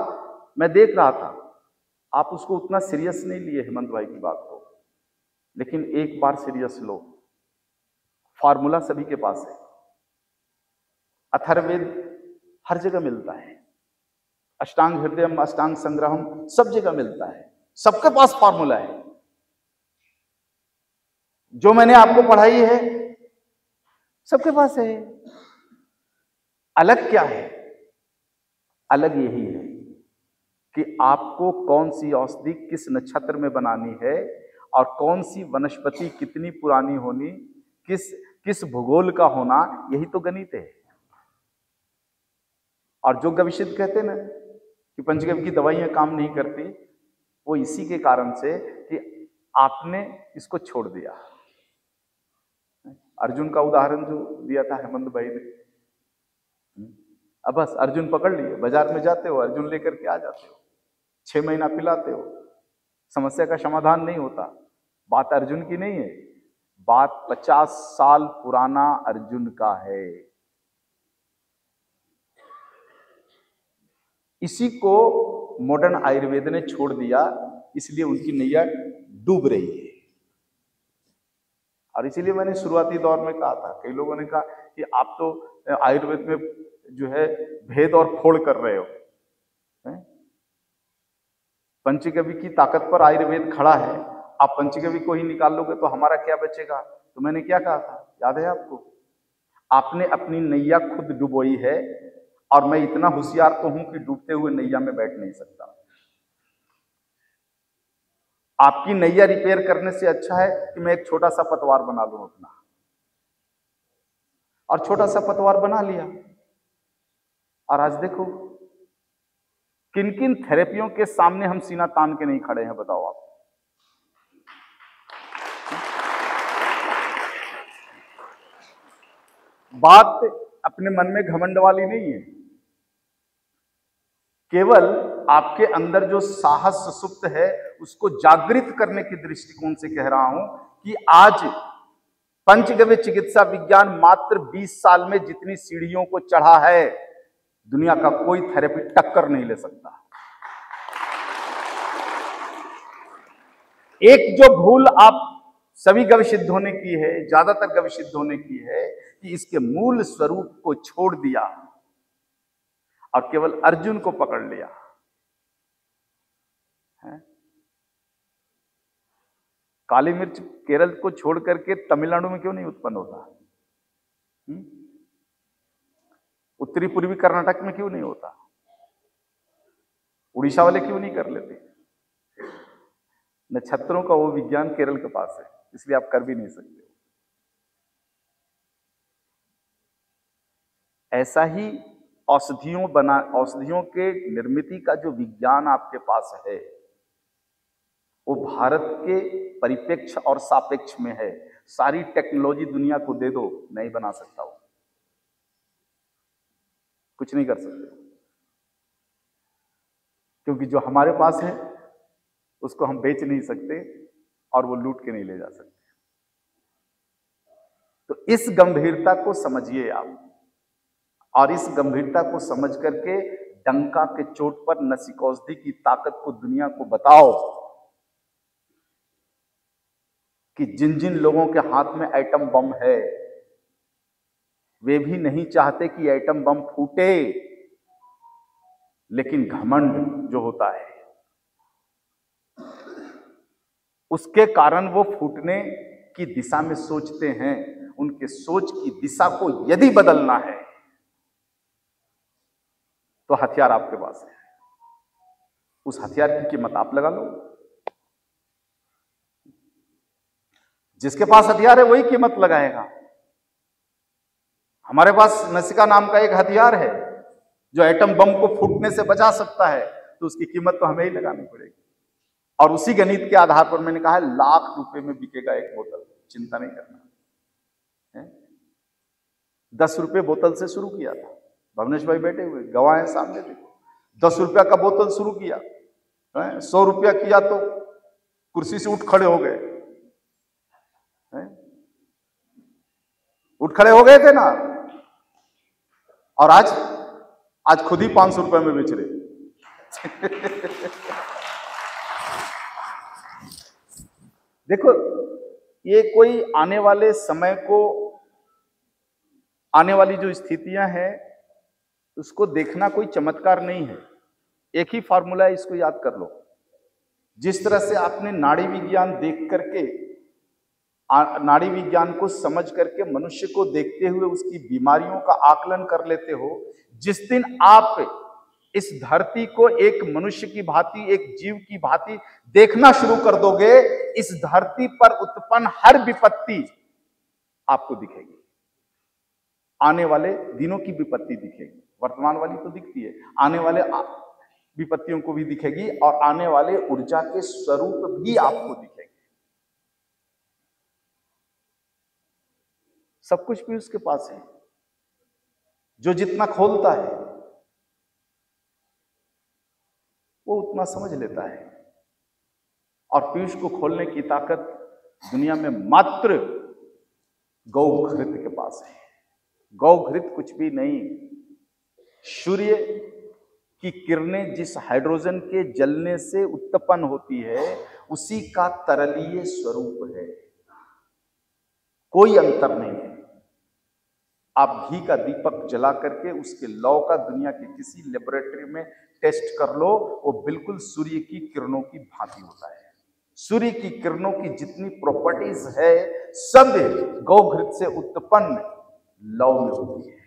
मैं देख रहा था, आप उसको उतना सीरियस नहीं लिए हेमंत भाई की बात को, लेकिन एक बार सीरियस लो। फार्मूला सभी के पास है, अथर्ववेद हर जगह मिलता है, अष्टांग हृदयम, अष्टांग संग्रहम सब जगह मिलता है, सबके पास फार्मूला है। जो मैंने आपको पढ़ाई है सबके पास है। अलग क्या है? अलग यही है कि आपको कौन सी औषधि किस नक्षत्र में बनानी है, और कौन सी वनस्पति कितनी पुरानी होनी, किस भूगोल का होना, यही तो गणित है। और जो गविशिद कहते हैं ना कि पंचगव्य की दवाइयां काम नहीं करती, वो इसी के कारण से कि आपने इसको छोड़ दिया। अर्जुन का उदाहरण जो दिया था हेमंत भाई ने, अब बस अर्जुन पकड़ लिए, बाजार में जाते हो अर्जुन लेकर के आ जाते हो, 6 महीना पिलाते हो, समस्या का समाधान नहीं होता। बात अर्जुन की नहीं है, बात 50 साल पुराना अर्जुन का है। इसी को मॉडर्न आयुर्वेद ने छोड़ दिया, इसलिए उनकी नैया डूब रही है। और इसीलिए मैंने शुरुआती दौर में कहा था, कई लोगों ने कहा कि आप तो आयुर्वेद में जो है भेद और फोड़ कर रहे हो, पंचगव्य की ताकत पर आयुर्वेद खड़ा है, आप पंचगव्य को ही निकाल लोगे तो हमारा क्या बचेगा? तो मैंने क्या कहा था, याद है आपको? आपने अपनी नैया खुद डुबोई है, और मैं इतना होशियार तो हूं कि डूबते हुए नैया में बैठ नहीं सकता। आपकी नैया रिपेयर करने से अच्छा है कि मैं एक छोटा सा पतवार बना लूं अपना, और छोटा सा पतवार बना लिया। और आज देखो किन किन थेरेपियों के सामने हम सीना तान के नहीं खड़े हैं, बताओ आप। बात अपने मन में घमंड वाली नहीं है, केवल आपके अंदर जो साहस सुप्त है उसको जागृत करने की दृष्टिकोण से कह रहा हूं कि आज पंचगव्य चिकित्सा विज्ञान मात्र 20 साल में जितनी सीढ़ियों को चढ़ा है, दुनिया का कोई थेरेपी टक्कर नहीं ले सकता। एक जो भूल आप सभी गविसिद्धों ने की है, ज्यादातर गविसिद्धों ने की है, कि इसके मूल स्वरूप को छोड़ दिया और केवल अर्जुन को पकड़ लिया है। काली मिर्च केरल को छोड़ करके तमिलनाडु में क्यों नहीं उत्पन्न होता? उत्तरी पूर्वी कर्नाटक में क्यों नहीं होता? उड़ीसा वाले क्यों नहीं कर लेते? नक्षत्रों का वो विज्ञान केरल के पास है, इसलिए आप कर भी नहीं सकते। ऐसा ही औषधियों के निर्मिति का जो विज्ञान आपके पास है, वो भारत के परिप्रेक्ष्य और सापेक्ष में है। सारी टेक्नोलॉजी दुनिया को दे दो, नहीं बना सकता, वो कुछ नहीं कर सकते, क्योंकि जो हमारे पास है उसको हम बेच नहीं सकते और वो लूट के नहीं ले जा सकते। तो इस गंभीरता को समझिए आप, और इस गंभीरता को समझ करके डंका के चोट पर नसिकौषधि की ताकत को दुनिया को बताओ कि जिन जिन लोगों के हाथ में एटम बम है, वे भी नहीं चाहते कि एटम बम फूटे, लेकिन घमंड जो होता है उसके कारण वो फूटने की दिशा में सोचते हैं। उनके सोच की दिशा को यदि बदलना है तो हथियार आपके पास है, उस हथियार की कीमत आप लगा लो। जिसके पास हथियार है वही कीमत लगाएगा। हमारे पास नसिका नाम का एक हथियार है जो एटम बम को फूटने से बचा सकता है, तो उसकी कीमत तो हमें ही लगानी पड़ेगी। और उसी गणित के आधार पर मैंने कहा है लाख रुपए में बिकेगा एक बोतल, चिंता नहीं करना है। 10 रुपए बोतल से शुरू किया था, भवनेश भाई बैठे हुए गवाह हैं सामने, देखो 10 रुपया का बोतल शुरू किया, 100 रुपया किया तो कुर्सी से उठ खड़े हो गए, उठ खड़े हो गए थे ना। और आज खुद ही 500 रुपए में बेच रहे। देखो, ये कोई आने वाले समय को, आने वाली जो स्थितियां हैं उसको देखना कोई चमत्कार नहीं है। एक ही फॉर्मूला है, इसको याद कर लो। जिस तरह से आपने नाड़ी विज्ञान देख करके, नाड़ी विज्ञान को समझ करके मनुष्य को देखते हुए उसकी बीमारियों का आकलन कर लेते हो, जिस दिन आप इस धरती को एक मनुष्य की भांति, एक जीव की भांति देखना शुरू कर दोगे, इस धरती पर उत्पन्न हर विपत्ति आपको दिखेगी। आने वाले दिनों की विपत्ति दिखेगी, वर्तमान वाली तो दिखती है, आने वाले विपत्तियों को भी दिखेगी, और आने वाले ऊर्जा के स्वरूप भी आपको दिखेंगे। सब कुछ भी उसके पास है। जो जितना खोलता है वो उतना समझ लेता है। और पीयूष को खोलने की ताकत दुनिया में मात्र गौघृत के पास है। गौघृत कुछ भी नहीं, सूर्य की किरणें जिस हाइड्रोजन के जलने से उत्पन्न होती है उसी का तरलीय स्वरूप है, कोई अंतर नहीं है। आप घी का दीपक जला करके उसके लौ का दुनिया के किसी लेबोरेटरी में टेस्ट कर लो, वो बिल्कुल सूर्य की किरणों की भांति होता है। सूर्य की किरणों की जितनी प्रॉपर्टीज है सब गौघृत से उत्पन्न लौ में होती है।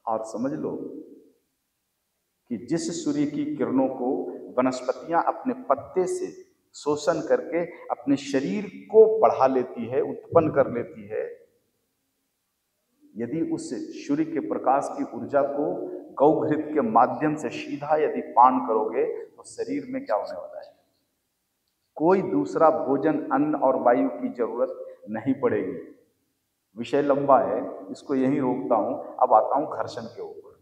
और समझ लो कि जिस सूर्य की किरणों को वनस्पतियां अपने पत्ते से शोषण करके अपने शरीर को बढ़ा लेती है, उत्पन्न कर लेती है, यदि उस सूर्य के प्रकाश की ऊर्जा को गौघृत के माध्यम से सीधा यदि पान करोगे तो शरीर में क्या होने वाला है? कोई दूसरा भोजन, अन्न और वायु की जरूरत नहीं पड़ेगी। विषय लंबा है, इसको यहीं रोकता हूं। अब आता हूं घर्षण के ऊपर।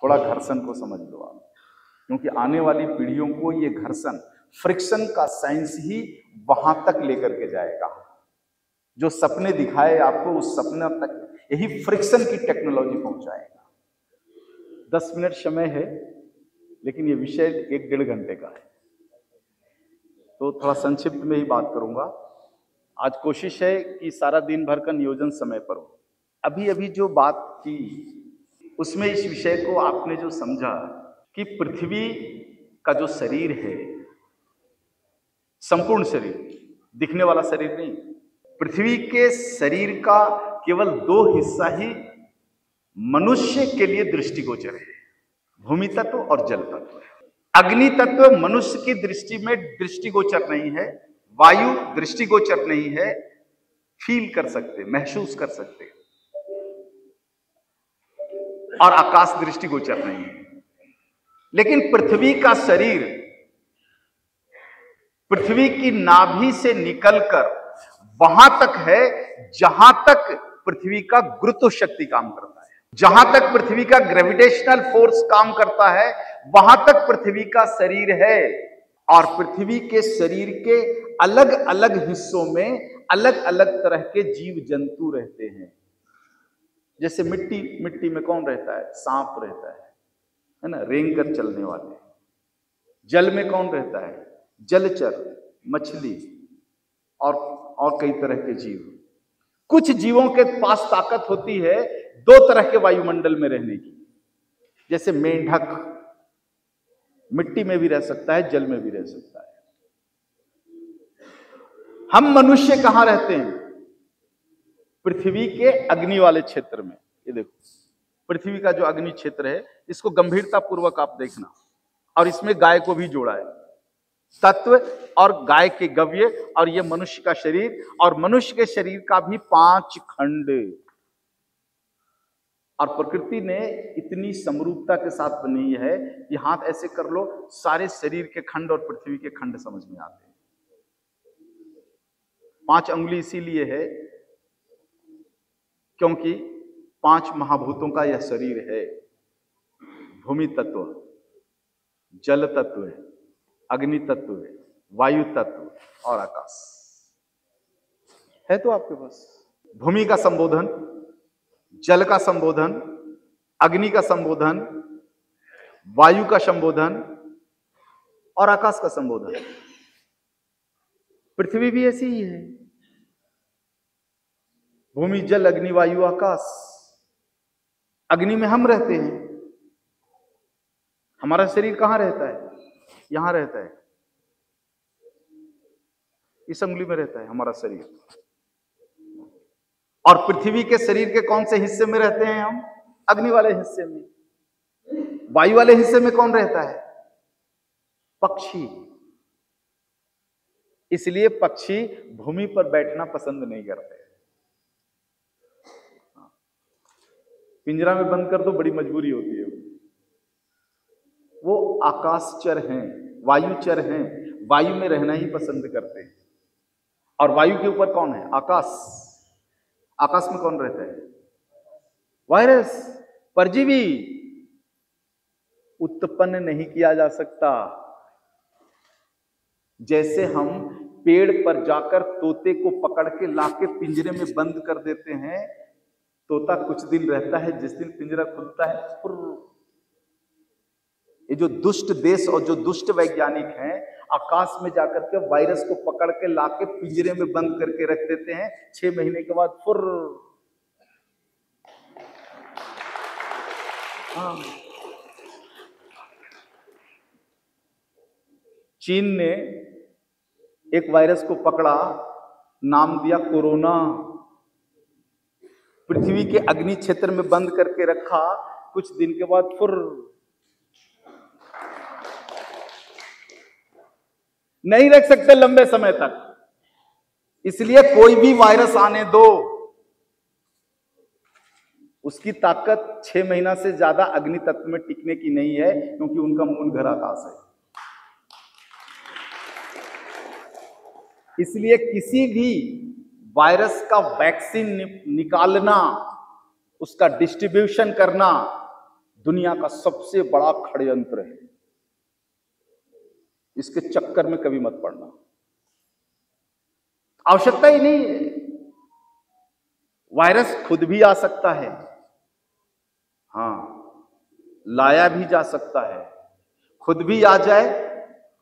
थोड़ा घर्षण को समझ लो आप, क्योंकि आने वाली पीढ़ियों को ये घर्षण, फ्रिक्शन का साइंस ही वहां तक लेकर के जाएगा। जो सपने दिखाए आपको, उस सपने तक यही फ्रिक्शन की टेक्नोलॉजी पहुंचाएगा। 10 मिनट समय है, लेकिन ये विषय 1-1.5 घंटे का है, तो थोड़ा संक्षिप्त में ही बात करूंगा। आज कोशिश है कि सारा दिन भर का नियोजन समय पर हो। अभी अभी जो बात की उसमें इस विषय को आपने जो समझा कि पृथ्वी का जो शरीर है, संपूर्ण शरीर, दिखने वाला शरीर नहीं, पृथ्वी के शरीर का केवल 2 हिस्सा ही मनुष्य के लिए दृष्टिगोचर है, भूमि तत्व और जल तत्व। अग्नि तत्व मनुष्य की दृष्टि में दृष्टिगोचर नहीं है, वायु दृष्टिगोचर नहीं है, फील कर सकते, महसूस कर सकते, और आकाश दृष्टिगोचर नहीं है। लेकिन पृथ्वी का शरीर पृथ्वी की नाभि से निकलकर वहां तक है जहां तक पृथ्वी का गुरुत्व शक्ति काम करता है, जहां तक पृथ्वी का ग्रेविटेशनल फोर्स काम करता है, वहां तक पृथ्वी का शरीर है। और पृथ्वी के शरीर के अलग अलग हिस्सों में अलग अलग तरह के जीव जंतु रहते हैं। जैसे मिट्टी में कौन रहता है? सांप रहता है ना, रेंग कर चलने वाले। जल में कौन रहता है? जलचर, मछली और कई तरह के जीव। कुछ जीवों के पास ताकत होती है 2 तरह के वायुमंडल में रहने की। जैसे मेंढक मिट्टी में भी रह सकता है, जल में भी रह सकता है। हम मनुष्य कहां रहते हैं? पृथ्वी के अग्नि वाले क्षेत्र में। ये देखो, पृथ्वी का जो अग्नि क्षेत्र है, इसको गंभीरता पूर्वक आप देखना, और इसमें गाय को भी जोड़ा है, तत्व और गाय के गव्य, और ये मनुष्य का शरीर, और मनुष्य के शरीर का भी 5 खंड। और प्रकृति ने इतनी समरूपता के साथ बनाई है कि हाथ ऐसे कर लो, सारे शरीर के खंड और पृथ्वी के खंड समझ में आते हैं। 5 अंगुली इसीलिए है क्योंकि 5 महाभूतों का यह शरीर है। भूमि तत्व, जल तत्व, अग्नि तत्व, वायु तत्व और आकाश है। तो आपके पास भूमि का संबोधन, जल का संबोधन, अग्नि का संबोधन, वायु का संबोधन और आकाश का संबोधन। पृथ्वी भी ऐसी ही है, भूमि, जल, अग्नि, वायु, आकाश। अग्नि में हम रहते हैं। हमारा शरीर कहां रहता है? यहां रहता है, इस अंगुली में रहता है हमारा शरीर। और पृथ्वी के शरीर के कौन से हिस्से में रहते हैं हम? अग्नि वाले हिस्से में। वायु वाले हिस्से में कौन रहता है? पक्षी। इसलिए पक्षी भूमि पर बैठना पसंद नहीं करते। पिंजरा में बंद कर दो, बड़ी मजबूरी होती है। वो आकाशचर हैं, वायुचर हैं, वायु में रहना ही पसंद करते हैं। और वायु के ऊपर कौन है? आकाश। आकाश में कौन रहता है? वायरस, परजीवी। उत्पन्न नहीं किया जा सकता। जैसे हम पेड़ पर जाकर तोते को पकड़ के लाके पिंजरे में बंद कर देते हैं, तोता कुछ दिन रहता है, जिस दिन पिंजरा खुलता है ये जो दुष्ट देश और जो दुष्ट वैज्ञानिक हैं, आकाश में जाकर के वायरस को पकड़ के लाके पिंजरे में बंद करके रख देते हैं। 6 महीने के बाद फुर। हाँ, चीन ने एक वायरस को पकड़ा, नाम दिया कोरोना। पृथ्वी के अग्नि क्षेत्र में बंद करके रखा, कुछ दिन के बाद फुर। नहीं रख सकते लंबे समय तक, इसलिए कोई भी वायरस आने दो, उसकी ताकत 6 महीना से ज्यादा अग्नि तत्व में टिकने की नहीं है, क्योंकि उनका मूल घर आकाश है। इसलिए किसी भी वायरस का वैक्सीन निकालना, उसका डिस्ट्रीब्यूशन करना दुनिया का सबसे बड़ा षड्यंत्र है। इसके चक्कर में कभी मत पड़ना, आवश्यकता ही नहीं है। वायरस खुद भी आ सकता है, हाँ, लाया भी जा सकता है। खुद भी आ जाए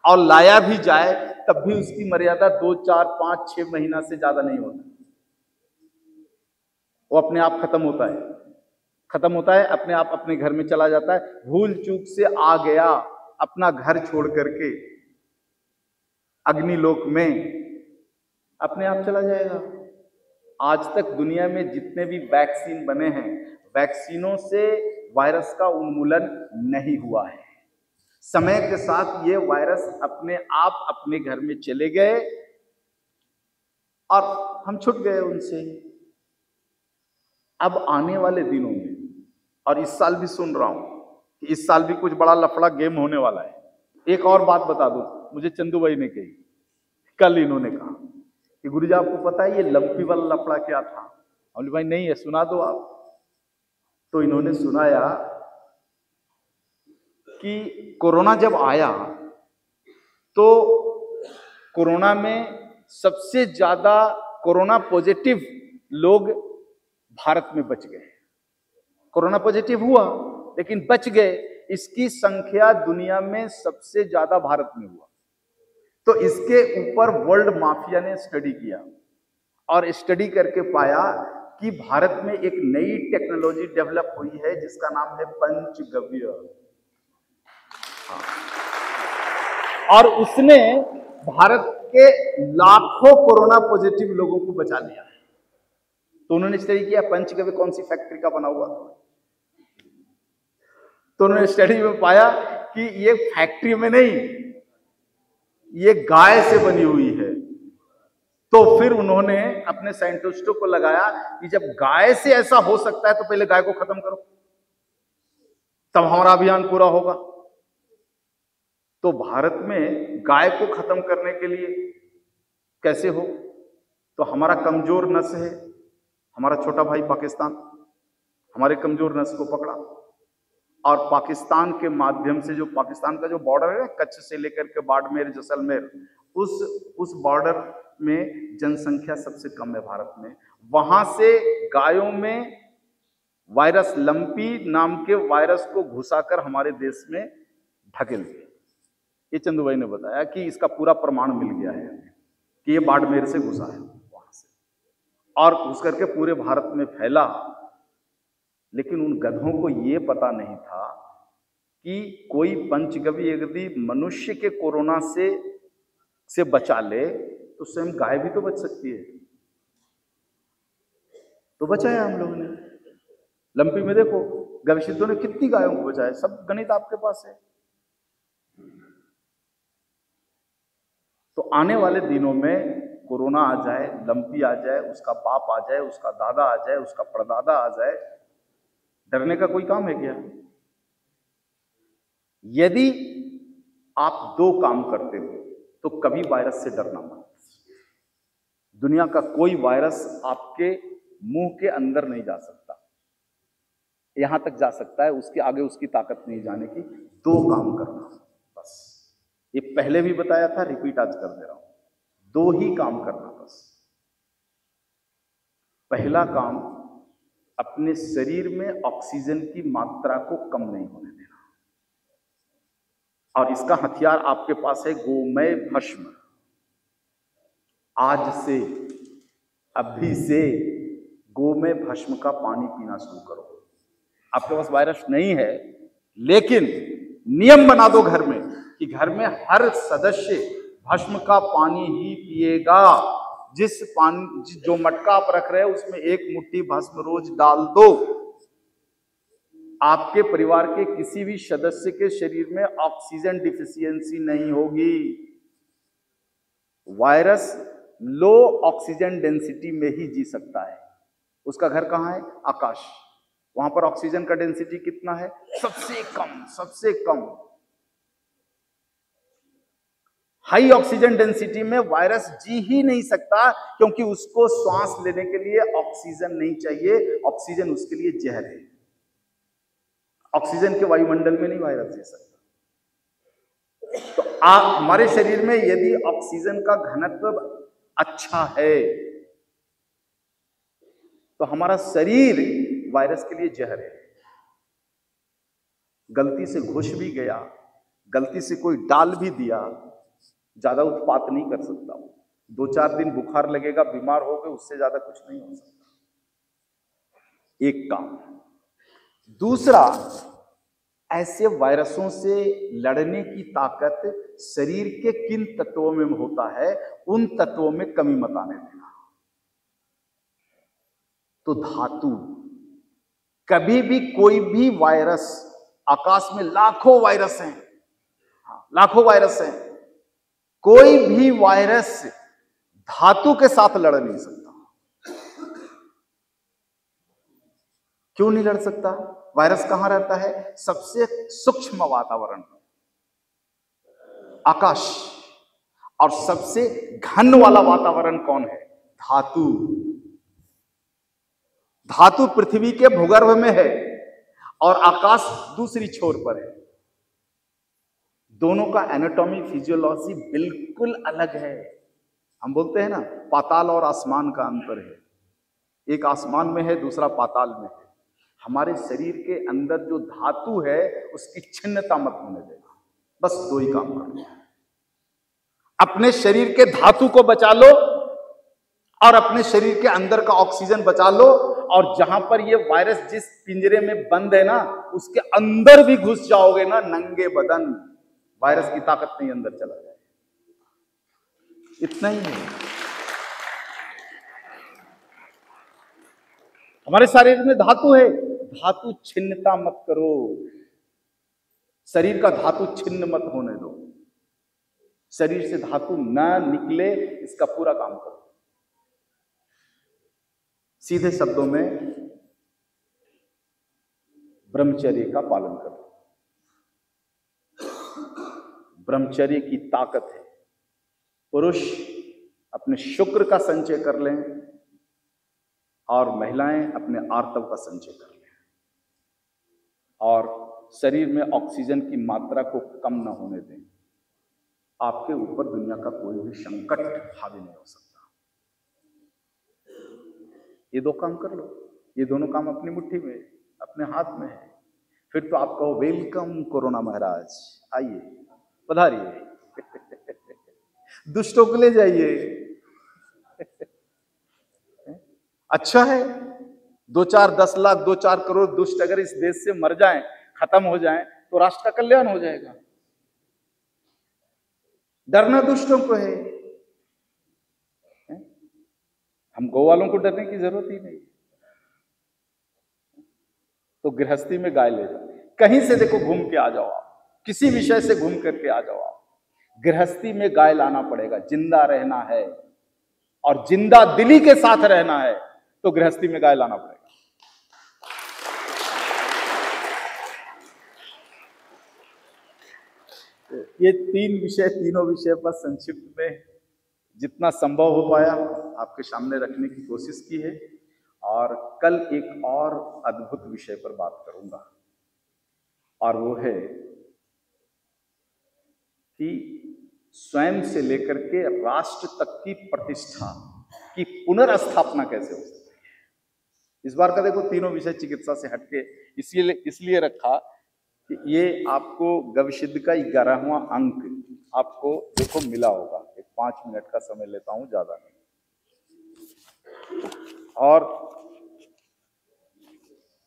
और लाया भी जाए, तब भी उसकी मर्यादा 2, 4, 5, 6 महीना से ज्यादा नहीं होता। वो अपने आप खत्म होता है, अपने आप अपने घर में चला जाता है। भूल चूक से आ गया अपना घर छोड़ करके अग्निलोक में, अपने आप चला जाएगा। आज तक दुनिया में जितने भी वैक्सीन बने हैं, वैक्सीनों से वायरस का उन्मूलन नहीं हुआ है। समय के साथ ये वायरस अपने आप अपने घर में चले गए और हम छूट गए उनसे। अब आने वाले दिनों में, और इस साल भी सुन रहा हूं कि इस साल भी कुछ बड़ा लफड़ा गेम होने वाला है। एक और बात बता दूं, मुझे चंदू भाई ने कही, कल इन्होंने कहा कि गुरुजी आपको पता है ये लंपी वाला लफड़ा क्या था? बोले भाई नहीं है, सुना दो आप। तो इन्होंने सुनाया कि कोरोना जब आया तो कोरोना में सबसे ज्यादा कोरोना पॉजिटिव लोग भारत में बच गए। कोरोना पॉजिटिव हुआ लेकिन बच गए, इसकी संख्या दुनिया में सबसे ज्यादा भारत में हुआ। तो इसके ऊपर वर्ल्ड माफिया ने स्टडी किया और स्टडी करके पाया कि भारत में एक नई टेक्नोलॉजी डेवलप हुई है जिसका नाम है पंचगव्य। और उसने भारत के लाखों कोरोना पॉजिटिव लोगों को बचा लिया है। तो उन्होंने स्टडी किया पंचगव्य कौन सी फैक्ट्री का बना हुआ था। तो उन्होंने स्टडी में पाया कि ये फैक्ट्री में नहीं, ये गाय से बनी हुई है। तो फिर उन्होंने अपने साइंटिस्टों को लगाया कि जब गाय से ऐसा हो सकता है तो पहले गाय को खत्म करो, तब हमारा अभियान पूरा होगा। तो भारत में गाय को खत्म करने के लिए कैसे हो? तो हमारा कमजोर नस है, हमारा छोटा भाई पाकिस्तान, हमारे कमजोर नस को पकड़ा और पाकिस्तान के माध्यम से, जो पाकिस्तान का जो बॉर्डर है कच्छ से लेकर के बाड़मेर जैसलमेर, उस बॉर्डर में जनसंख्या सबसे कम है भारत में। वहां से गायों में वायरस, लंपी नाम के वायरस को घुसाकर हमारे देश में ढकेल दिया। ये चंदू भाई ने बताया कि इसका पूरा प्रमाण मिल गया है कि ये बाड़मेर से घुसा है वहां से, और घुस करके पूरे भारत में फैला। लेकिन उन गधों को ये पता नहीं था कि कोई पंचगव्य यदि मनुष्य के कोरोना से बचा ले तो स्वयं गाय भी तो बच सकती है। तो बचाया हम लोगों ने। लंपी में देखो गविसिद्धों ने कितनी गायों को बचाया, सब गणित आपके पास है। तो आने वाले दिनों में कोरोना आ जाए, लंपी आ जाए, उसका बाप आ जाए, उसका दादा आ जाए, उसका परदादा आ जाए, डरने का कोई काम है क्या? यदि आप दो काम करते हो तो कभी वायरस से डरना मत। दुनिया का कोई वायरस आपके मुंह के अंदर नहीं जा सकता, यहां तक जा सकता है, उसके आगे उसकी ताकत नहीं जाने की। दो काम करना बस, ये पहले भी बताया था, रिपीट आज कर दे रहा हूं। दो ही काम करना बस। पहला काम, अपने शरीर में ऑक्सीजन की मात्रा को कम नहीं होने देना, और इसका हथियार आपके पास है गोमय भस्म। आज से, अभी से गोमय भस्म का पानी पीना शुरू करो। आपके पास वायरस नहीं है, लेकिन नियम बना दो घर में कि घर में हर सदस्य भस्म का पानी ही पिएगा। जो मटका आप रख रहे हैं उसमें एक मुट्ठी भस्म रोज डाल दो। आपके परिवार के किसी भी सदस्य के शरीर में ऑक्सीजन डिफिशियंसी नहीं होगी। वायरस लो ऑक्सीजन डेंसिटी में ही जी सकता है। उसका घर कहां है? आकाश। वहां पर ऑक्सीजन का डेंसिटी कितना है? सबसे कम, सबसे कम। हाई ऑक्सीजन डेंसिटी में वायरस जी ही नहीं सकता, क्योंकि उसको श्वास लेने के लिए ऑक्सीजन नहीं चाहिए। ऑक्सीजन उसके लिए जहर है। ऑक्सीजन के वायुमंडल में नहीं वायरस जी सकता। तो हमारे शरीर में यदि ऑक्सीजन का घनत्व अच्छा है तो हमारा शरीर वायरस के लिए जहर है। गलती से घुस भी गया, गलती से कोई डाल भी दिया, ज्यादा उत्पात नहीं कर सकता। 2-4 दिन बुखार लगेगा, बीमार हो गए, उससे ज्यादा कुछ नहीं हो सकता। एक काम। दूसरा, ऐसे वायरसों से लड़ने की ताकत शरीर के किन तत्वों में होता है, उन तत्वों में कमी मत आने देना। तो धातु, कभी भी कोई भी वायरस, आकाश में लाखों वायरस हैं, लाखों वायरस हैं, कोई भी वायरस धातु के साथ लड़ नहीं सकता। क्यों नहीं लड़ सकता? वायरस कहां रहता है? सबसे सूक्ष्म वातावरण, आकाश। और सबसे घन वाला वातावरण कौन है? धातु। धातु पृथ्वी के भूगर्भ में है और आकाश दूसरी छोर पर है। दोनों का एनाटॉमी, फिजियोलॉजी बिल्कुल अलग है। हम बोलते हैं ना, पाताल और आसमान का अंतर है। एक आसमान में है, दूसरा पाताल में है। हमारे शरीर के अंदर जो धातु है उसकी छिन्नता मत होने देना। बस दो ही काम करना है। अपने शरीर के धातु को बचा लो और अपने शरीर के अंदर का ऑक्सीजन बचा लो। और जहां पर ये वायरस जिस पिंजरे में बंद है ना, उसके अंदर भी घुस जाओगे ना, नंगे बदन, वायरस की ताकत नहीं अंदर चला जाए। इतना ही है। हमारे शरीर में धातु है, धातु छिन्नता मत करो। शरीर का धातु छिन्न मत होने दो, शरीर से धातु ना निकले, इसका पूरा काम करो। सीधे शब्दों में ब्रह्मचर्य का पालन करो। ब्रह्मचर्य की ताकत है। पुरुष अपने शुक्र का संचय कर लें और महिलाएं अपने आर्तव का संचय कर लें, और शरीर में ऑक्सीजन की मात्रा को कम न होने दें। आपके ऊपर दुनिया का कोई भी संकट हावी नहीं हो सकता। ये दो काम कर लो, ये दोनों काम अपनी मुट्ठी में, अपने हाथ में है। फिर तो आप कहो वेलकम कोरोना महाराज, आइए पधारिए, दुष्टों को ले जाइए। अच्छा है, 2-4 10 लाख 2-4 करोड़ दुष्ट अगर इस देश से मर जाएं, खत्म हो जाएं, तो राष्ट्र का कल्याण हो जाएगा। डरना दुष्टों को है। हम गौ वालों को डरने की जरूरत ही नहीं। तो गृहस्थी में गाय ले जाओ, कहीं से देखो घूम के आ जाओ, आप किसी विषय से घूम करके आ जाओ। आप गृहस्थी में गाय लाना पड़ेगा। जिंदा रहना है और जिंदा दिली के साथ रहना है तो गृहस्थी में गाय लाना पड़ेगा। ये तीनों विषय पर संक्षिप्त में जितना संभव हो पाया आपके सामने रखने की कोशिश की है, और कल एक और अद्भुत विषय पर बात करूंगा, और वो है कि स्वयं से लेकर के राष्ट्र तक की प्रतिष्ठा की पुनर्स्थापना कैसे हो सकती है। इस बार का देखो तीनों विषय चिकित्सा से हटके इसलिए रखा कि ये आपको गविसिद्ध का 11वां अंक आपको देखो मिला होगा। एक 5 मिनट का समय लेता हूं, ज्यादा नहीं। और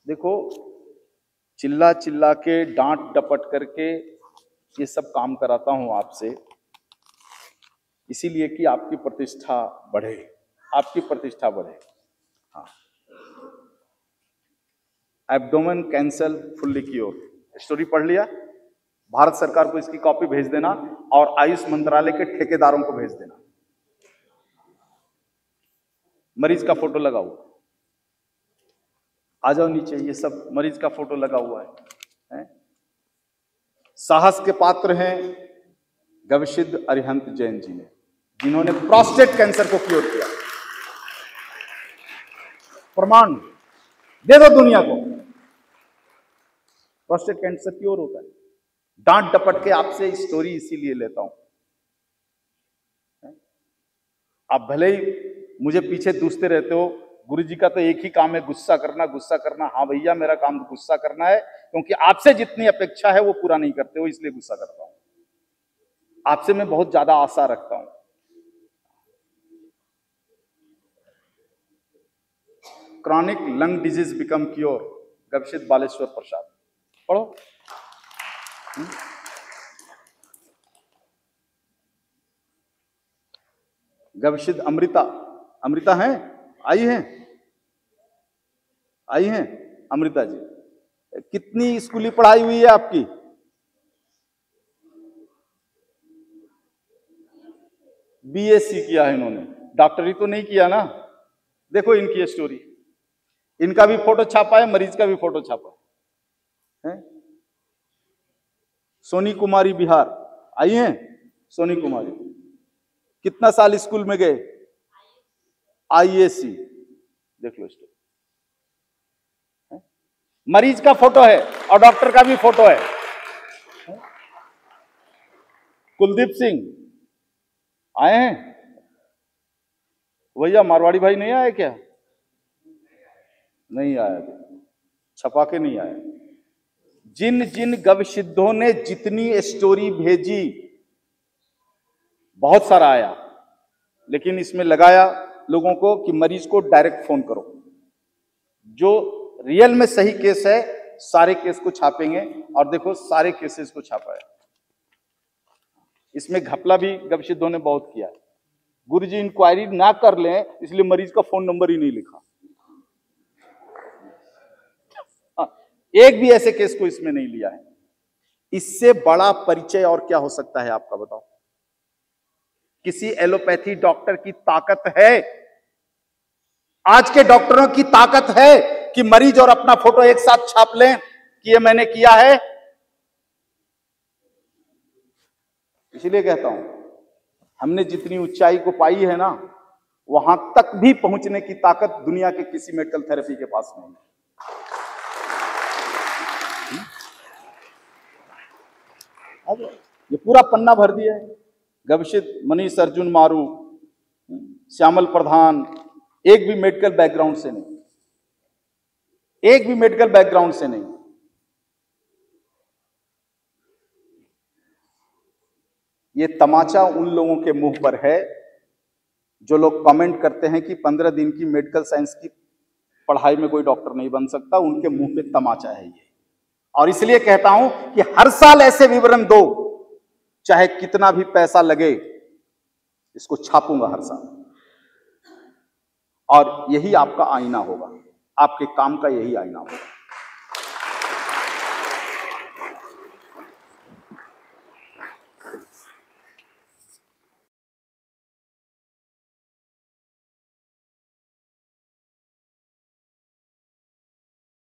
देखो चिल्ला चिल्ला के डांट डपट करके ये सब काम कराता हूं आपसे, इसीलिए कि आपकी प्रतिष्ठा बढ़े, आपकी प्रतिष्ठा बढ़े। हाँ, abdomen cancer fully cure, story पढ़ लिया? भारत सरकार को इसकी कॉपी भेज देना और आयुष मंत्रालय के ठेकेदारों को भेज देना। मरीज का फोटो लगा हुआ, आ जाओ नीचे, ये सब मरीज का फोटो लगा हुआ है। साहस के पात्र हैं गविसिद्ध अरिहंत जैन जी ने, जिन्होंने प्रोस्टेट कैंसर को क्योर किया। प्रमाण दे दो दुनिया को, प्रोस्टेट कैंसर क्योर होता है। डांट डपट के आपसे स्टोरी इसीलिए लेता हूं। आप भले ही मुझे पीछे दूसते रहते हो, गुरुजी का तो एक ही काम है गुस्सा करना, गुस्सा करना। हाँ भैया, मेरा काम गुस्सा करना है, क्योंकि आपसे जितनी अपेक्षा है वो पूरा नहीं करते हो, इसलिए गुस्सा करता हूं। आपसे मैं बहुत ज्यादा आशा रखता हूं। Chronic lung disease become cure, Gavisiddh Baleshwar Prasad. पढ़ो। गविसिद्ध अमृता हैं, आई हैं अमृता जी। कितनी स्कूली पढ़ाई हुई है आपकी? बीएससी किया है इन्होंने, डॉक्टरी तो नहीं किया ना। देखो इनकी स्टोरी, इनका भी फोटो छापा है, मरीज का भी फोटो छापा है। सोनी कुमारी बिहार आई हैं। सोनी कुमारी कितना साल स्कूल में गए? आईएससी। देख लो स्टोरी, मरीज का फोटो है और डॉक्टर का भी फोटो है। कुलदीप सिंह आए हैं भैया। मारवाड़ी भाई नहीं आए क्या? नहीं आया, छपा के नहीं आया। जिन जिन गविसिद्धों ने जितनी स्टोरी भेजी, बहुत सारा आया, लेकिन इसमें लगाया लोगों को कि मरीज को डायरेक्ट फोन करो। जो रियल में सही केस है, सारे केस को छापेंगे। और देखो सारे केसेस को छापा है। इसमें घपला भी गविसिद्धों ने बहुत किया। गुरुजी इंक्वायरी ना कर लें, इसलिए मरीज का फोन नंबर ही नहीं लिखा। एक भी ऐसे केस को इसमें नहीं लिया है। इससे बड़ा परिचय और क्या हो सकता है आपका, बताओ? किसी एलोपैथी डॉक्टर की ताकत है, आज के डॉक्टरों की ताकत है कि मरीज और अपना फोटो एक साथ छाप लें कि ये मैंने किया है। इसलिए कहता हूं, हमने जितनी ऊंचाई को पाई है ना, वहां तक भी पहुंचने की ताकत दुनिया के किसी मेडिकल थेरेपी के पास नहीं है। अब ये पूरा पन्ना भर दिया है, गविशित, मनीष अर्जुन मारू, श्यामल प्रधान, एक भी मेडिकल बैकग्राउंड से नहीं, एक भी मेडिकल बैकग्राउंड से नहीं। ये तमाचा उन लोगों के मुंह पर है जो लोग कमेंट करते हैं कि 15 दिन की मेडिकल साइंस की पढ़ाई में कोई डॉक्टर नहीं बन सकता, उनके मुंह पे तमाचा है ये। और इसलिए कहता हूं कि हर साल ऐसे विवरण दो, चाहे कितना भी पैसा लगे, इसको छापूंगा हर साल। और यही आपका आईना होगा, आपके काम का यही आईना होगा।